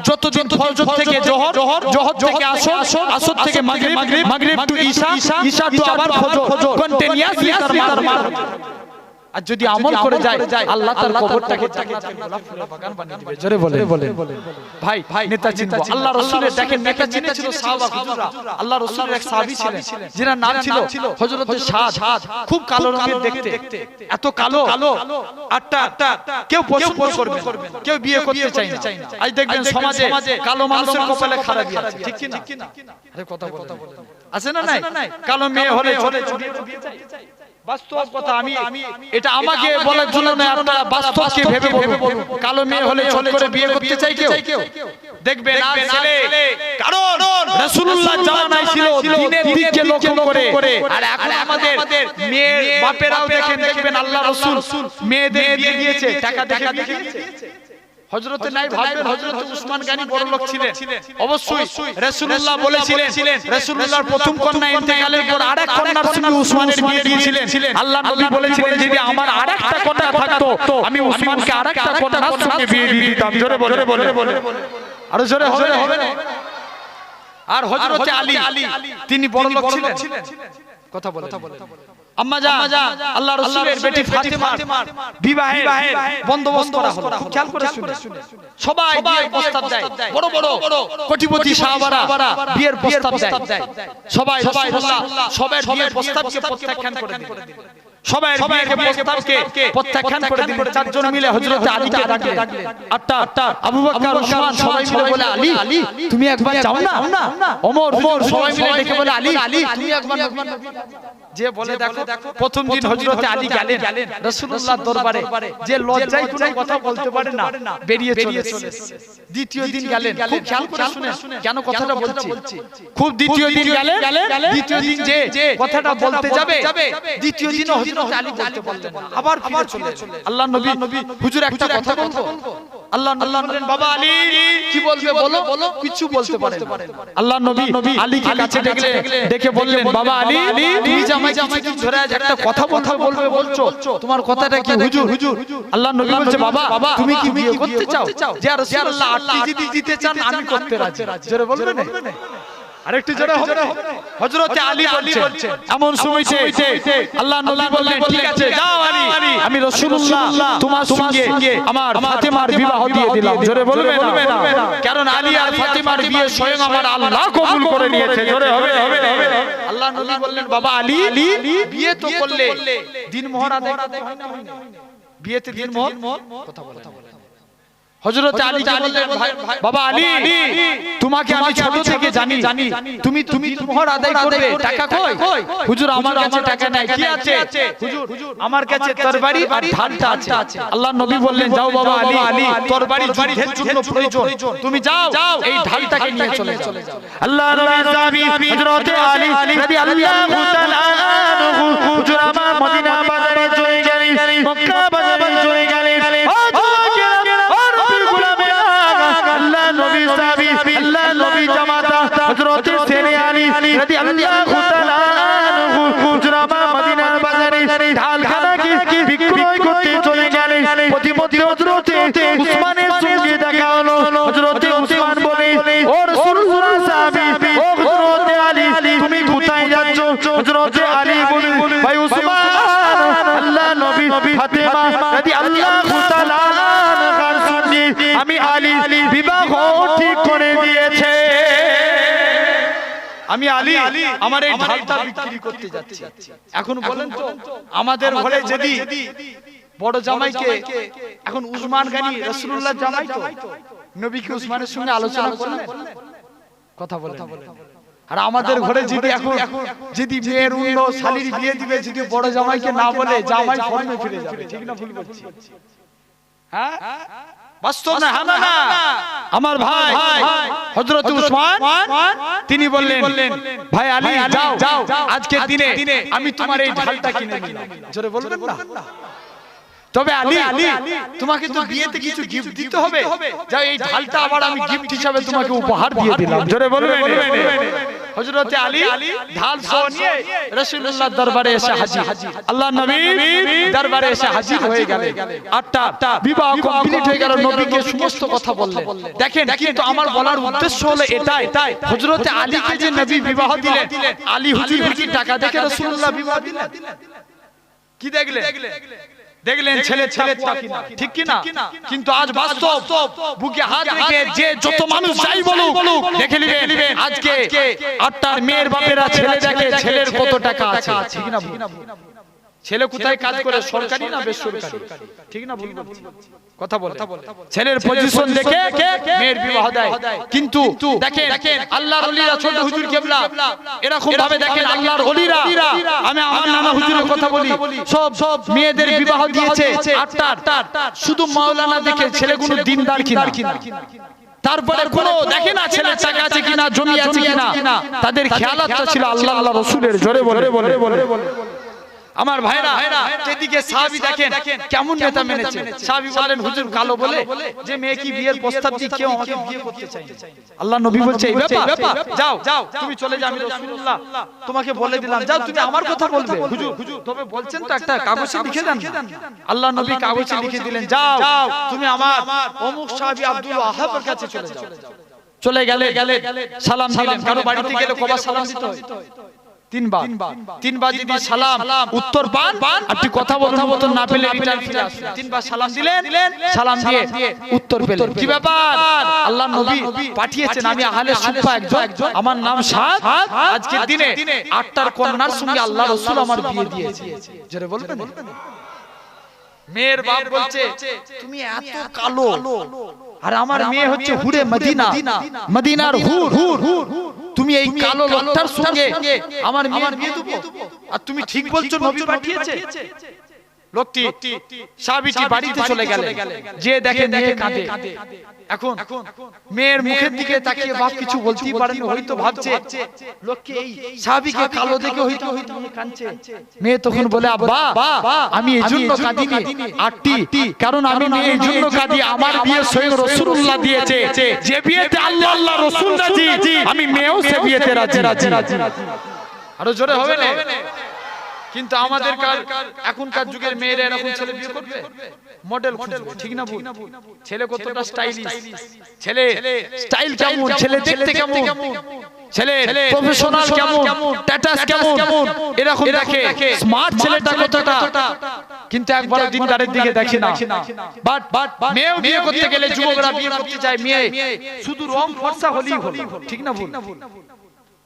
যতদিন ফজর থেকে জোহর জোহর থেকে আসর আসর থেকে মাগরিব মাগরিব টু ঈশা ঈশা টু আবার ফজর কন্টিনিউয়াসলি তার মার আর যদি আমল করে যায় আল্লাহ তার কবরটাকে জান্নাতের গোলাপ ফুলের বাগান বানিয়ে দিবে জোরে বলে ভাই নেতা চিনবো আল্লাহ রাসূলের দেখেন নেতা চিনেছিল সাহাবা হুজুররা আল্লাহ রাসূলের এক সাহাবী ছিলেন যার নাম ছিল হযরত সাদ খুব কালো রঙের দেখতে এত কালো আটটা কেউ পছন্দ করবে কেউ বিয়ে করতে চায় না আজ দেখবেন সমাজে কালো মানুষের কপালে খারাপই আছে ঠিক কি না আরে কথা বলেন আছে না নাই কালো মেয়ে হলে চলে বিয়ে চাই বাস্তব কথা আমি এটা আমাকে বলার জন্য না আপনারা বাস্তবকে ভেবে বলুন কালো মেয়ে হলে চট করে বিয়ে করতে চাই কেউ দেখবেন না ছেলে কারণ রাসূলুল্লাহ জামানায় ছিল দ্বীনের দিকে লক্ষ্য করে আর এখন আমাদের মেয়ের বাপেরাও দেখবেন আল্লাহ রাসূল মেয়েদের বিয়ে দিয়েছে টাকা দিয়েছে হযরতে নাই ভাববেন হযরত উসমান গনি বড় লোক ছিলেন অবশ্যই রাসূলুল্লাহ বলেছিলেন রাসূলুল্লাহর প্রথম কন্যা ইন্তেকালের পর আরেক কন্যার সঙ্গে উসমানের বিয়ে দিয়েছিলেন আল্লাহ নবী বলেছিলেন যদি আমার আরেকটা কন্যা থাকতো আমি উসমানকে আরেকটা কন্যার সঙ্গে বিয়ে দিয়ে দিতাম জোরে বলে আরো জোরে হবে না আর হযরতে আলী তিনি বড় লোক ছিলেন কথা বলে আম্মা জান আল্লাহ রাসূলের বেটি ফাতিমার বিবাহের বন্দোবস্ত করা হলো খেয়াল করে শুনে সবাই বিয়ের প্রস্তাব দেয় বড় কোটিপতি সাহাবারা বিয়ের প্রস্তাব দেয় সবাই রাসূলুল্লাহ সবার বিয়ের প্রস্তাবকে প্রত্যাখ্যান করে দিলেন সবাই বিয়ের প্রস্তাবকে প্রত্যাখ্যান করে দিলেন চারজন মিলে হযরত আলীকে ডাকলেন আটটা আবু বকর ওসমান সবাই মিলে বলে আলী তুমি একবার যাও না ওমর সবাই মিলে ডেকে বলে আলী তুমি একবার যে বলে দেখো প্রথম দিন হযরত আলী গেলেন রাসূলুল্লাহর দরবারে যে লজ্জায় কোনো কথা বলতে পারে না বেরিয়ে চলে দ্বিতীয় দিন গেলেন খুব খেয়াল করে শুনেন কেন কথাটা বলছি খুব দ্বিতীয় দিন গেলেন দ্বিতীয় দিন যে কথাটা বলতে যাবে দ্বিতীয় দিন হযরত আলী বলতে পারলেন আবার ফিরে চলে আল্লাহর নবী হুজুর একটা কথা বলবো আল্লাহ বললেন বাবা আলী কি বলবে বলো কিছু বলতে পারেন আল্লাহর নবী আলীকে কাছে ডেকে বললেন বাবা আলী তুমি জামাই কি ধরে একটা কথা বলবে বলছো তোমার কথাটা কি হুজুর আল্লাহর নবী বলছে বাবা তুমি কি বিয়ে করতে চাও যে রাসূলুল্লাহ আটটি যদি দিতে চান আমি করতে রাজি জোরে বলবেন আরেকটু জোরে হবে হযরতে আলী বলছেন এমন সময়তে আল্লাহর নবী বললেন ঠিক আছে যাও আলী আমি রাসূলুল্লাহ তোমার সঙ্গে আমার ফাতিমার বিবাহ দিয়ে দিলাম জোরে বলবে না কারণ আলী আর ফাতিমার বিয়ে স্বয়ং আমার আল্লাহ কবুল করে নিয়েছে জোরে হবে আল্লাহর নবী বললেন বাবা আলী বিয়ে তো করলে দিন মোহর আদায় হয় না বিয়েতে দিন মোহর কথা বলে হযরত আলী বললেন বাবা আলী তোমাকে আমি ছোট থেকে জানি তুমি মোহর আদায় করবে টাকা কই হুজুর আমার কাছে টাকা নাই কি আছে হুজুর আমার কাছে তরবারি আর ঢালটা আছে আল্লাহর নবী বললেন যাও বাবা আলী তরবারি যুদ্ধের জন্য প্রয়োজন তুমি যাও এই ঢালটাকে নিয়ে চলে যাও আল্লাহর নবী সাহাবী হযরত আলী রাদিয়াল্লাহু তাআলা আনহু হুজুর আমার মদিনা বাজারে চলে গেলেন মক্কা বাজারে চলে গেলেন হযরত সেনে আলী রাদিয়াল্লাহু তাআলা আনহু হুজরামা মদিনার বাজারে ঢালখানাকে বিক্রয় করতে চলে গেলেন প্রতিমধ্যে হযরত উসমানের সঙ্গে দেখা হলো হযরত উসমান বলে ও রাসূলুল্লাহ সাহাবী ও হযরত আলী তুমি কোথায় যাচ্ছ হযরত আলী বলে ভাই উসমান আল্লাহর নবী ফাতেমা রাদিয়াল্লাহু তাআলা আনহার সঙ্গে আমি আলী বিবাহ ঠিক করে দিয়েছে আমি আলী আমার এই ঢালটা বিক্রি করতে যাচ্ছি এখন বলেন তো আমাদের ঘরে যদি বড় জামাইকে এখন উসমান গানি রাসূলুল্লাহ জামাই তো নবী কি উসমানের সঙ্গে আলোচনা করলেন কথা বলেন আর আমাদের ঘরে যদি এখন যদি মেয়ের অন্য শালীর বিয়ে দিবে যদি বড় জামাইকে না বলে জামাই ফর্মে ফিরে যাবে ঠিক না ভুল বলছি হ্যাঁ বাস্তব না হ্যাঁ না আমার ভাই হযরত উসমান তিনি বললেন ভাই আলী যাও আজকের দিনে আমি তোমার এই ঢালটা কিনে নিলাম জোরে বলবেন না তবে আলী তোমাকে তো বিয়েতে কিছু গিফট দিতে হবে যাও এই ঢালটা আবার আমি গিফট হিসেবে তোমাকে উপহার দিয়ে দিলাম জোরে বলবেন হযরত আলী ঢাল সহ নিয়ে রাসূলুল্লাহর দরবারে এসে হাজির আল্লাহর নবী দরবারে এসে হাজির হয়ে গেলেন আটটা বিবাহ কমপ্লিট হয়ে গেল নবীকে সমস্ত কথা বললেন দেখেন কিন্তু আমার বলার উদ্দেশ্য হলো এটাই হযরত আলীকে যে নবী বিবাহ দিলেন আলী হুজুর কি টাকা দেখে রাসূলুল্লাহ বিবাহ দিলেন কি দেখলেন ছেলে কিনা ঠিক কিনা কিন্তু আজ বাস্তব বুকে হাত রেখে যে যত মানুষ যাই বলুক দেখে নেবেন আজকে আটটার মেয়ের বাপেরা ছেলে দেখে ছেলের কত টাকা আছে ঠিক না ছেলে কোথায় কাজ করে সরকারি না বেসরকারি ঠিক না ভুল বলছি কথা বলে ছেলের পজিশন দেখে মেয়ের বিবাহ দেয় কিন্তু দেখেন আল্লাহর ওলিরা ছোট হুজুর কেবলা এরকম ভাবে দেখেন আল্লাহর ওলিরা আমি আমার নানা হুজুরের কথা বলি সব মেয়েদের বিবাহ দিয়েছে আটটা শুধু মাওলানা দেখে ছেলেগুলো দিনদার কিনা তারপরে কোনো দেখে না ছেলে টাকা আছে কিনা জমি আছে কিনা তাদের খেয়ালাতটা ছিল আল্লাহ রাসূলের জোরে বলে আমার ভাইরা এদিকে সাহাবী দেখেন কেমন নেতা মেনেছে সাহাবী বলেন হুজুর কালো বলে যে মেয়ে কি বিয়ের প্রস্তাব দিয়ে কেউ আমাকে বিয়ে করতে চায় আল্লাহ নবী বলছে এই ব্যাপার যাও তুমি চলে যাও আমি রাসূলুল্লাহ তোমাকে বলে দিলাম যাও তুমি আমার কথা বলবে হুজুর তবে বলছেন তো একটা কাগজে লিখে দেন আল্লাহ নবী কাগজে লিখে দিলেন যাও তুমি আমার অমুক সাহাবী আব্দুল ওয়াহাবের কাছে চলে গেলে সালাম দিলেন কারো বাড়িতে গেলে কবার সালাম দিতে হয় তিনবার যদি সালাম উত্তর পান আপনি কথা বলতে না পেলে রিটার্ন ফিরে আসবেন তিনবার সালাম দিলেন সালাম দিয়ে উত্তর পেলেন কি ব্যাপার আল্লাহর নবী পাঠিয়েছেন আমি আহলে সুফা একজন আমার নাম সাদ আজকের দিনে আটটার কন্যার সঙ্গে আল্লাহ রাসূল আমার বিয়ে দিয়েছে জোরে বলবেন মেয়ের বাপ বলছে তুমি এত কালো আর আমার মেয়ে হচ্ছে হুরে মদিনার হুর তুমি এই কালো লোকটার সঙ্গে আমার মেয়ের বিয়ে দেব আর তুমি ঠিক বলছো নবী পাঠিয়েছে লোকটি সাহাবীটি বাড়িতে চলে গেলেন যে দেখে মেয়ে কাঁদে এখন মেয়ের মুখের দিকে তাকিয়ে বাপ কিছু বলতেই পারেনি হয়তো ভাবছে লোককে এই সাহাবীকে কালো দেখে হয়তো মেয়ে কাঁদছে মেয়ে তখন বলে আব্বা আমি এজন্য কাঁদিনি আটটি কারণ আমি মেয়ে এজন্য কাঁদি আমার বিয়ে স্বয়ং রাসূলুল্লাহ দিয়েছে যে বিয়েতে আল্লাহ রাসূল রাজি আমি মেয়েও সে বিয়েতে রাজি আরো জোরে হবে না কিন্তু আমাদের এখনকার যুগের মেয়েরা এরকম ছেলে বিয়ে করবে মডেল খুঁজবে ঠিক না ভুল ছেলে কতটা স্টাইলিশ ছেলে স্টাইল কেমন ছেলে দেখতে কেমন ছেলে প্রফেশনাল কেমন স্ট্যাটাস কেমন এরকম দেখে স্মার্ট ছেলেটা কতটা কিন্তু একবার দিনদারের দিকে দেখে না বাট মেয়ে বিয়ে করতে গেলে যুবকরা বিয়ে করতে চায় মেয়ে শুধু রং ফর্সা হলেই হলো ঠিক না ভুল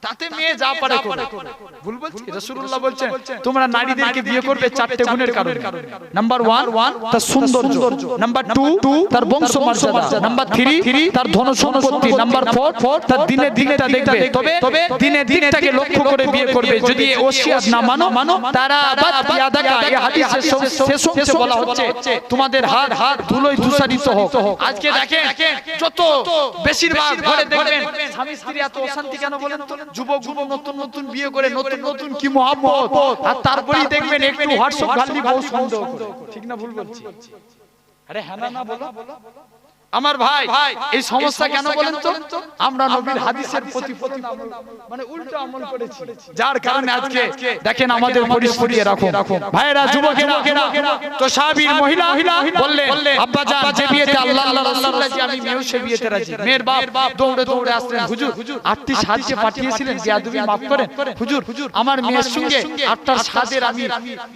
তাতে মেয়ে যা পারে করে। ভুল বলছি? রাসূলুল্লাহ বলছেন তোমরা নারীদেরকে বিয়ে করবে চারটি গুণের কারণে। নাম্বার 1 তার সৌন্দর্য, নাম্বার 2 তার বংশ মর্যাদা, নাম্বার 3 তার ধন সম্পত্তি, নাম্বার 4 তার দিনের দিকটা দেখবে। তবে দিনের দিকটাকে লক্ষ্য করে বিয়ে করবে। যদি এই ওসিয়ত না মানো তারা বাদ ইয়াদাকা, এই হাদিসের শেষ অংশে বলা হচ্ছে তোমাদের হাত ধুলোয় ধূসরিত হোক। আজকে দেখেন যত বেশিরভাগ ঘরে দেখবেন স্বামী স্ত্রী এত অশান্তি কেন বলেন তো? যুবকগুলো নতুন নতুন বিয়ে করে নতুন নতুন কি মহব্বত, আর তারপরেই দেখবেন একটু হোয়াটসঅ্যাপ গালি বউ সন্দেহ করে। ঠিক না ভুল বলছি? আরে হ্যাঁ না বলো আমার ভাই, এই সমস্যা কেন বলেন তো? আমরা নবীর হাদিসের প্রতিফলন মানে উল্টো আমল করেছি, যার কারণে আজকে দেখেন আমাদের পরিস্থিতি এরকম। ভাইরা যুবকেরা, তো সাহাবীর মহিলা বললেন আব্বা জান যে বিয়েতে আল্লাহ রাসূলুল্লাহ জি আমি মেয়েও সে বিয়েতে রাজি। মেয়ের বাপ দৌড়ে দৌড়ে আসলেন, হুজুর আটটি সাজে পাঠিয়েছিলেন, বিয়াদবি মাফ করেন হুজুর, আমার মেয়ের সঙ্গে আটটার সাজের আমি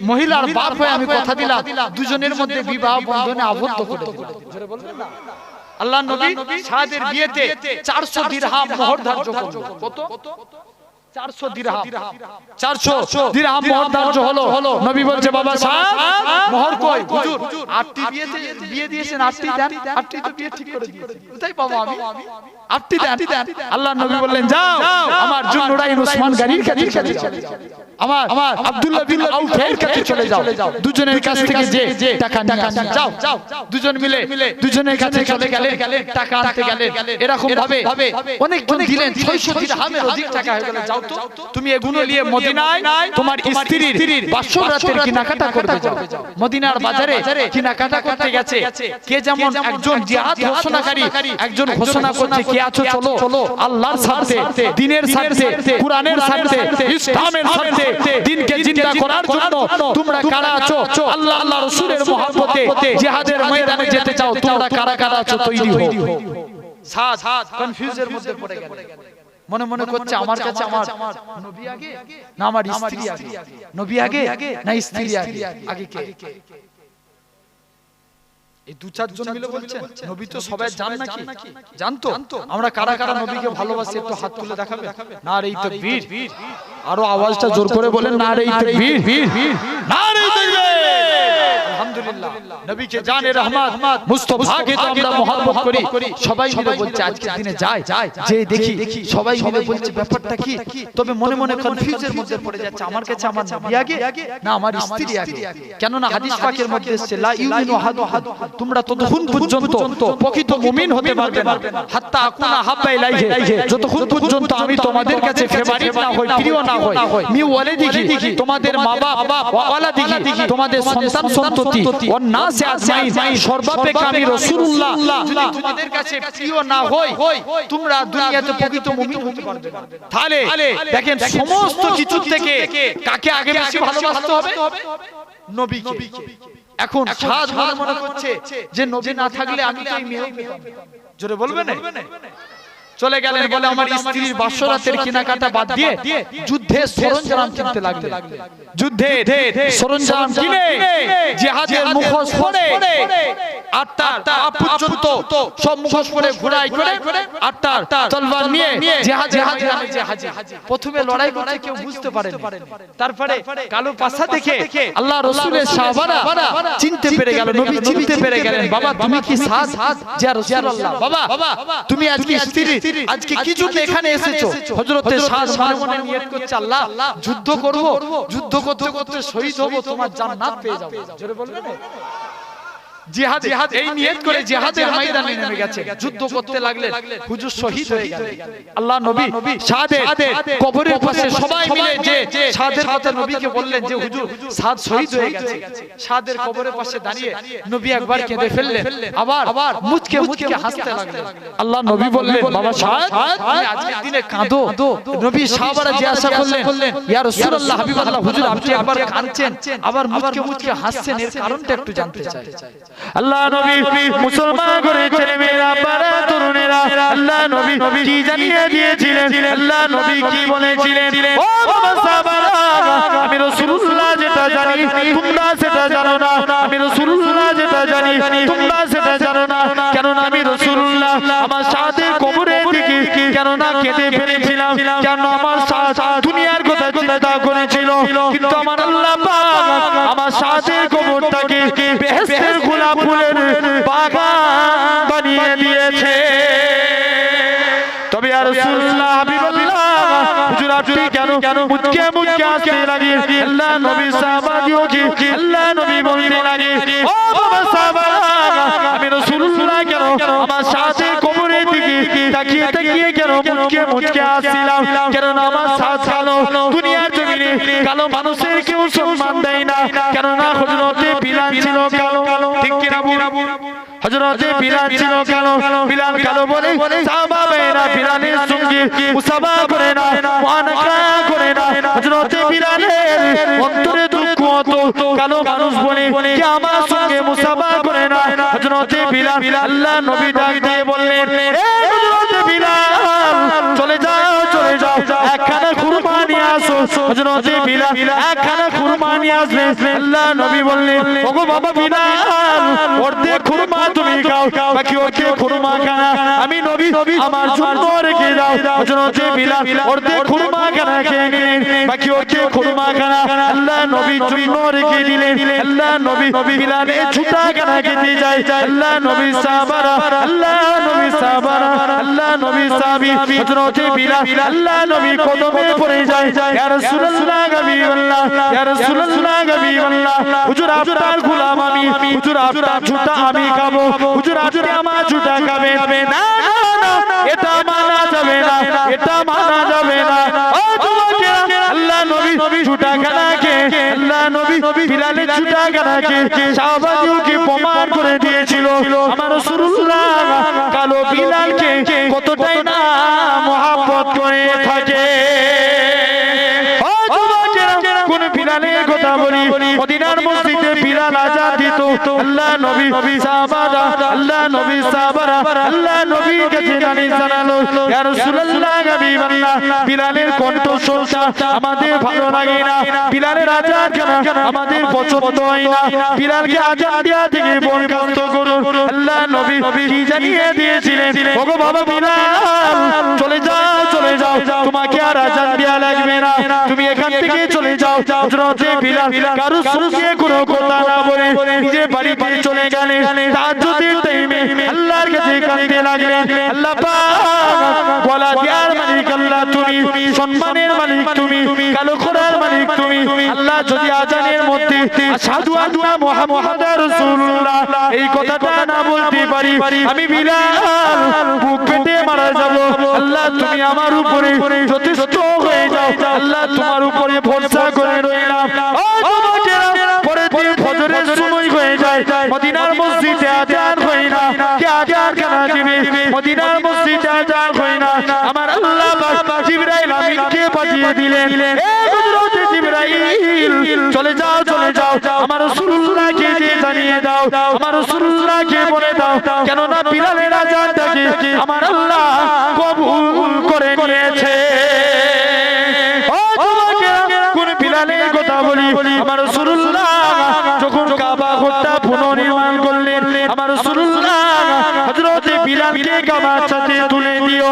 মহিলার বাপ হয়ে আমি কথা দিলাম দুজনের মধ্যে বিবাহ বন্ধনে আবদ্ধ করে দেব। জোরে বলবেন না? আল্লাহ নবী সাদের বিয়েতে 400 দিরহাম মোহর ধার্য করলেন। কত? 400 দিরহাম। 400 দিরহাম মোহর ধার্য হলো। নবী বলছে বাবা সাদ মোহর কই? হুজুর আটটি বিয়েতে বিয়ে দিয়েছেন, আটটি দেন। আটটি তো বিয়ে ঠিক করে দিয়েছেন, কোথায় পাবো আমি? আটটি দেন। আল্লাহ নবী বললেন যাও আমার জুননুরাইন ওসমান গানির কাছে চলে যাও, আমার আব্দুল্লাহ বিন আউফের কাছে চলে যাও, দুজনের কাছ থেকে যে টাকা নিয়ে আসেন। যাও দুজন মিলে দুজনের কাছে চলে গেলে টাকা আনতে গেলেন। এরকম ভাবে অনেক দিলেন, 600 দিরহামের অধিক টাকা হয়ে গেল। যাও তো তুমি এগুলো নিয়ে মদিনায় তোমার স্ত্রীর বাসরাতের কেনাকাটা করতে যাও। মদিনার বাজারে কেনাকাটা করতে গেছে। কে যেমন একজন জিহাদ ঘোষণাকারী, একজন ঘোষণা করছে কে আছো চলো আল্লাহর স্বার্থে, দ্বীনের স্বার্থে, কুরআনের স্বার্থে, ইসলামের স্বার্থে, দ্বীনকে জিন্দা করার জন্য তোমরা কারা আছো আল্লাহ রাসূলের মহব্বতে জিহাদের ময়দানে যেতে চাও, তোমরা কারা আছো তৈরি হও। সাদ কনফিউজের মধ্যে পড়ে গেল, মনে করছে আমার কাছে আমার নবী আগে না আমার স্ত্রী আগে, নবী আগে না স্ত্রী আগে কে? এই দু চারজন মিলে বলছেন নবী তো সবাই জান নাকি? জানতো? আমরা কারা নবীকে ভালোবাসি একটু হাত তুলে দেখাবে? নারে তাকবীর, আরো আওয়াজটা জোর করে বলেন নারে তাকবীর, নারে তাকবীর। আলহামদুলিল্লাহ নবীকে জানে রহমত মুস্তাফাকে তো আমরা মহব্বত করি। সবাই মিলে বলছে আজকের দিনে যাই যে দেখি, সবাই মিলে বলছে ব্যাপারটা কি? তবে মনে কনফিউজের মধ্যে পড়ে যাচ্ছে আমার কাছে আমার নবী আগে না আমার স্ত্রী আগে। কেন না হাদিস পাকের মধ্যে এসেছে লা ইউমিনু আহাদুকুম, তোমরা ততক্ষণ পর্যন্ত প্রকৃত মুমিন হতে পারবে না হাত্তা আকুনা হাব্বা ইলাইহি, যতক্ষণ পর্যন্ত আমি তোমাদের কাছে ফেভারিট না হই, প্রিয় না হই, মি ওয়ালিদিহি তোমাদের মা বাবা, ওয়ালাদিহি তোমাদের সন্তান সন্ততি, ওয়ান নাসি আজমাইন সর্বাপেক্ষা আমি রাসূলুল্লাহ যদি তোমাদের কাছে প্রিয় না হই তোমরা দুনিয়াতে প্রকৃত মুমিন হতে পারবে না। তাহলে দেখেন সমস্ত কিছু থেকে কাকে আগে বেশি ভালোবাসতে হবে? নবীকে। এখন সাদ মনে করছে যে নবী না থাকলে আমি তো এই মেয়ে পেতাম। জোরে বলবেন না? চলে গেলেন বলে আমার স্ত্রীর বাসরাতের কেনাকাটা বাদ দিয়ে যুদ্ধে সরঞ্জাম কিনতে লাগলেন। যুদ্ধে সরঞ্জাম কিনে জিহাদের মুখোশ পরে আটটা পর্যন্ত সব মুখোশ পরে ঘোড়ায় করে আটটা তলোয়ার নিয়ে জিহাদে হাজির। প্রথমে লড়াই করতে কেউ বুঝতে পারেনি, তারপরে কালো পাছা দেখে আল্লাহ রাসূলের সাহাবারা চিনতে পেরে গেল, নবী চিনতে পেরে গেলেন। বাবা তুমি কি সাদ? ইয়া রাসূলুল্লাহ। বাবা তুমি আজকে স্ত্রী, আজকে কি জন্য এখানে এসেছো? হযরতে সাদ মনে নিয়ত করছে আল্লাহ যুদ্ধ করব, যুদ্ধ করতে করতে শহীদ হব, তোমার জান্নাত পেয়ে যাব। জোরে বলবেন না? জিহাদ এই নিয়ত করে জিহাদের ময়দানে নেমে গেছে, যুদ্ধ করতে লাগলেন, হুজুর শহীদ হয়ে গেলেন। আল্লাহ নবী সাদের কবরের পাশে সবাই মিলে যে সাদের কথা নবীকে বললেন যে হুজুর সাদ শহীদ হয়ে গেছে। সাদের কবরের পাশে দাঁড়িয়ে নবী একবার কেঁদে ফেললেন, আবার মুচকে হাসতে লাগলেন। আল্লাহ নবী বললেন বাবা সাদ তুমি আজকের দিনে কাঁদো? নবী সাহাবারা জিজ্ঞাসা করলেন ইয়া রাসূলুল্লাহ হাবিবাল্লাহ হুজুর আপনি একবার কাঁদছেন আবার মুচকে হাসছেন, এর কারণটা একটু জানতে চাই। আল্লাহ নবী মুসলমান করে ছেলে মেয়েরা পাড়া তরুণেরা আল্লাহ নবী কি জানিয়ে দিয়েছিলেন? আল্লাহ নবী কি বলেছিলেন? ও বাবা সাহাবারা আমি রাসূলুল্লাহ যেটা জানি তোমরা সেটা জানো না, আমি রাসূলুল্লাহ যেটা জানি তোমরা সেটা জানো না। কেন না আমি রাসূলুল্লাহ আমার সাথে কবরে দেখি, কেন না কেঁদে ফেলেছিলাম, কেন আমার সাথ দুনিয়ার কথা চিন্তা করেছিল, কিন্তু আমার আল্লাহ পাক আমার সাথের কবরটাকে বেহেশতের গোলাপ ফুলের বাগান বানিয়ে দিয়েছে। তবে আর রাসূলুল্লাহ হাবিবাল্লাহ হুজুর আপনি কেন মুচকে মুচকে আসতে লাগে? আল্লাহ নবী সাহাবাদিওকে আল্লাহ নবী বলতে লাগে, ও বাবা সাহাবারা, আমি রাসূলুল্লাহ কেন আমার সাথে কবরের দিকে তাকিয়ে তাকিয়ে কেন মুচকে মুচকে আসছিলাম? কেন আমার সাথ কালো, দুনিয়ার জমিনে কালো মানুষের কেউ সম্মান দেয় না, কেন না হযরতে বিলাল ছিল কালো, ঠিক কি না? হযরতে বিলাল ছিল কালো, বিলাল কালো বলে সাহাবায়েরা বিলালের সঙ্গে মুসাফা করে না, মুআনাকা করে না। হযরতে বিলালের অন্তরে দুঃখ হতো, কালো মানুষ বলে যে আমার সঙ্গে মুসাফা করে না। হযরতে বিলাল আল্লাহ নবী ডাক দিয়ে বললেন, এ হযরতে বিলাল, চলে যাও চলে যাও, একখানা খুরমা নিয়ে আসো। হযরতে বিলাল একখানা খুরমা নিয়ে আসলেন। আল্লাহ নবী বললেন, ওগো বাবা বিলাল, অর্ধেক খুরমা তুমি খাও, বাকি অর্ধেক খুরমা খানা আমি নবী আমার জন্য রেখে দাও। হযরতে বিলাল অর্ধেক খুরমা খানা খেয়ে নিলেন, বাকি অর্ধেক খুরমা খানা আল্লাহ নবীর জন্য রেখে দিলেন। আল্লাহ নবী বিলালের ছুটা খানা খেতে যায়। আল্লাহ নবী সাহাবারা, আল্লাহ নবী সাহাবারা, আল্লাহ নবী সাহাবী হযরতে বিলাল আল্লাহ নবী কদমে পড়ে যায়। ইয়া রাসূলুল্লাহ হাবিবাল্লাহ, ইয়া রাসূলুল্লাহ হাবিবাল্লাহ, হুজুর আপনার গোলাম আমি, হুজুর আপনার ছুটা আমি খাবো, হুজুর আপনি আমার ছুটা খাবেন না? না, এটা মানা যাবে না, এটা মানা যাবে না। ও যুবকেরা, আল্লাহ নবী ছুটা খানা খেয়ে, আল্লাহ নবী বিলালের ছুটা খানা খেয়ে সাহাবাদিওকে প্রমাণ করে দিয়েছিল আমার রাসূলুল্লাহ কালো বিলালকে কতটাই না মহব্বত করে থাকে। ও যুবকেরা, কোন বিলালের কথা বলি? মদিনার মসজিদে বিলাল আযান দিত, আল্লাহ নবী সাহাবারা, আল্লাহ নবী সাহাবারা আল্লাহ নবীর কাছে নালিশ জানালো, ইয়া রাসূলুল্লাহ হাবিবাল্লাহ, বিলালের কণ্ঠস্বরটা আমাদের ভালো লাগে না, বিলালের আযান কেন আমাদের পছন্দ হয় না, বিলালকে আযান দেওয়া থেকে বরখাস্ত করুন। আল্লাহ নবী কি জানিয়ে দিয়েছিলেন, ওগো বাবা বিলাল, চলে যাও চলে যাও, তোমাকে আর আযান দেওয়া লাগবে না, তুমি এখান থেকে চলে যাও। হযরতে বিলাল কারো সঙ্গে কোনো কথা না বলে নিজে বাড়িতে চলে গেলেন। তাহাজ্জুদের টাইমে আল্লাহর কাছে কাঁদতে লাগলেন, আল্লাহ পাক, বলা দেওয়ার মালিক আল্লাহ তুমি, সম্মানের মালিক তুমি, কালো খোদার মালিক তুমি। আল্লাহ যদি আযানের মধ্যে আশহাদু আন্না মুহাম্মাদার রাসূলুল্লাহ এই কথাটা না বলতে পারি, আমি বিলাল বুক পেতে মারা যাব। আল্লাহ তুমি আমার উপরে যথেষ্ট হয়ে যাও, আল্লাহ তোমার উপরে ভরসা করে রইলাম। ও যুবকেরা, পরের দিন ফজরের সময় হয়ে যায়, মদিনার মসজিদে আযান হয় না, কে আযান কেন দিবে? মদিনার মসজিদে আযান হয় না, আমার আল্লাহ পাক জিবরাইল আমিনকে পাঠিয়ে দিলেন, এ হযরতে জিবরাইল, চলে যাও চলে যাও, আমার রাসূলুল্লাহকে জানিয়ে দাও, আমার রাসূলুল্লাহকে বলে দাও, কেন না বিলালের আযানটাকে আমার আল্লাহ কবুল করে নিয়েছে। ও যুবকেরা, কোন বিলালের কথা বলি? আমার রাসূলুল্লাহ যখন কাবা ঘরটা পুনর্নির্মাণ করলেন, আমার রাসূলুল্লাহ হযরতে বিলালকে কাবার সাথে তুলে দিও,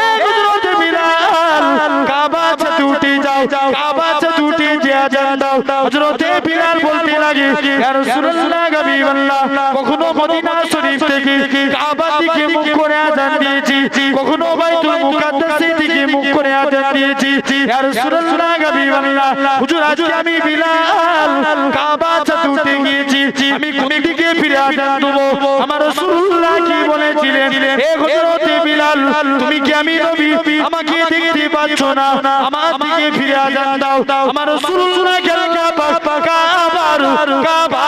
এ হযরতে বিলাল, কাবার সাথে উঠে যাও, কাবার সাথে উঠে যে আযান দাও। হযরতে বিলাল বলতে লাগে, ইয়া রাসূলুল্লাহ হাবিবাল্লাহ, কখনো মদিনা শরীফ থেকে কাবার দিকে মুখ করে আযান দিয়েছি, কখনো বাইতুল মুকাদ্দাসের দিকে মুখ করে আযান দিয়েছি। ইয়া রাসূলুল্লাহ হাবিবাল্লাহ, হুজুর আজকে আমি বিলাল কাবার সাথে উঠে গিয়েছি, আমি কোন দিকে ফিরে আযান দেব? আমার রাসূলুল্লাহ কি বলেছিলেন, হে হযরতে বিলাল, তুমি কি আমি নবী আমাকে দেখতে পাচ্ছ না? আমার দিকে ফিরে আযান দাও। আমার রাসূলুল্লাহ কাবা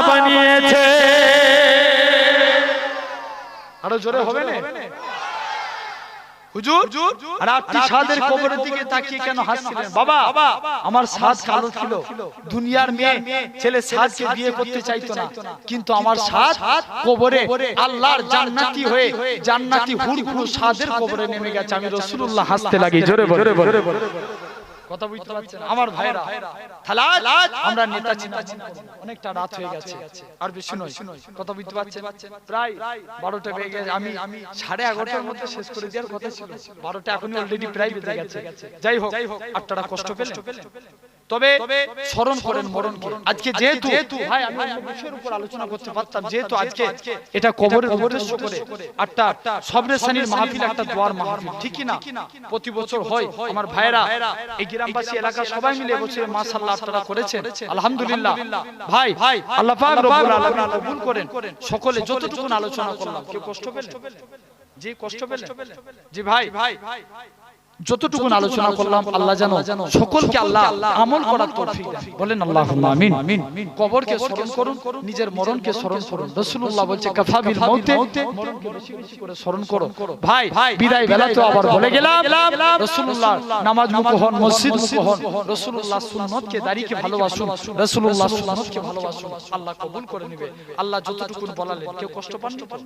বানিয়েছে। আরো জোরে হবে না? হুজুর, আর আপনি সাদের কবরের দিকে তাকিয়ে কেন হাসছিলেন? বাবা, আমার সাদ কালো ছিল, দুনিয়ার মেয়ে ছেলে সাদকে বিয়ে করতে চাইতো না, কিন্তু আমার সাদ কবরে আল্লাহর জান্নাতি হয়ে জান্নাতি হুরগুলো সাদের কবরে নেমে গেছে। আমি রাসূলুল্লাহ হাসতে লাগি, জোরে বলে। কথা বুঝতে পারছেন আমার ভাইরা? তাহলে আজ আমরা নেতা চিন্তা অনেকটা রাত হয়ে গেছে, আর বেশি নয়। কথা বুঝতে পারছেন? প্রায় 12টা বেজে গেছে। আমি 11:30টার মধ্যে শেষ করে দেওয়ার কথা ছিল, 12টা এখনই অলরেডি প্রায় বেজে গেছে। যাই হোক, আপনারা কষ্ট পেলেন, তবে স্মরণ করেন মরণকে। আজকে যেহেতু ভাই আমি অন্য বিষয়ের উপর আলোচনা করতে পারতাম, যেহেতু আজকে এটা কবরের উদ্দেশ্য করে একটা সবরেসানির মাহফিল, একটা দোয়ার মাহফিল, ঠিক কি না? প্রতি বছর হয়। আমার ভাইরা এই গ্রামবাসী এলাকা সবাই মিলে বসে মাশাআল্লাহ আপনারা করেছেন, আলহামদুলিল্লাহ। ভাই আল্লাহ পাক রব্বুল আলামিন কবুল করেন। সকলে যতটুকু আলোচনা করলাম, কেউ কষ্ট পেলেন? যে কষ্ট পেলেন? জি ভাই যতটুকু আলোচনা করলাম, আল্লাহ যেন সকলকে আল্লাহ আমল করার তৌফিক দেন। বলেন আল্লাহুম্মা আমিন। কবরকে স্মরণ করুন, নিজের মরণকে স্মরণ করুন। রাসূলুল্লাহ বলছে কাফা বিল মাউতে, মরণকে বেশি বেশি করে স্মরণ করো। ভাই বিদায় বেলা তো আবার বলে গেলাম, রাসূলুল্লাহ নামাজ মুখ হন, মসজিদ মুখ হন, রাসূলুল্লাহ সুন্নাতকে দাড়িকে ভালোবাসুন, রাসূলুল্লাহ সুন্নাতকে ভালোবাসুন। আল্লাহ কবুল করে নেবে। আল্লাহ যতটুকু বলালেন, কেউ কষ্ট পাননি তো?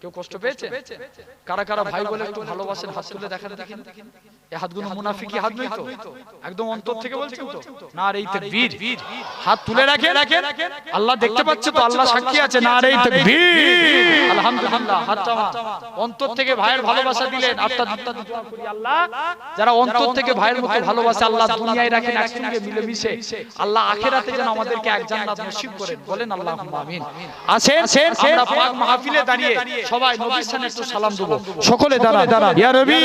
কেউ কষ্ট পেয়েছে? কারা কারা ভাই বলে একটু ভালোবাসেন হাত তুলে দেখান দেখেন। এই হাতগুলো মুনাফিকি হাত নয় তো? একদম অন্তর থেকে বলছেন তো? না রে তাকবীর, হাত তুলে রাখেন। আল্লাহ দেখতে পাচ্ছে তো, আল্লাহ সাক্ষী আছে। না রে তাকবীর, আলহামদুলিল্লাহ। হাতটা অন্তর থেকে ভাইয়ের ভালোবাসা দিলেন। আপনার দোয়া করি আল্লাহ যারা অন্তর থেকে ভাইয়ের মতো ভালোবাসে, আল্লাহ দুনিয়ায় রাখেন একসঙ্গে মিলেমিশে, আল্লাহ আখিরাতে যেন আমাদেরকে এক জান্নাত নসিব করেন। বলেন আল্লাহুম্মা আমিন। আসেন আমরা পাক মাহফিলে দাঁড়িয়ে সবাই নবীর সামনে একটু সালাম দেব। সকলে দাঁড়ান। ইয়া নবী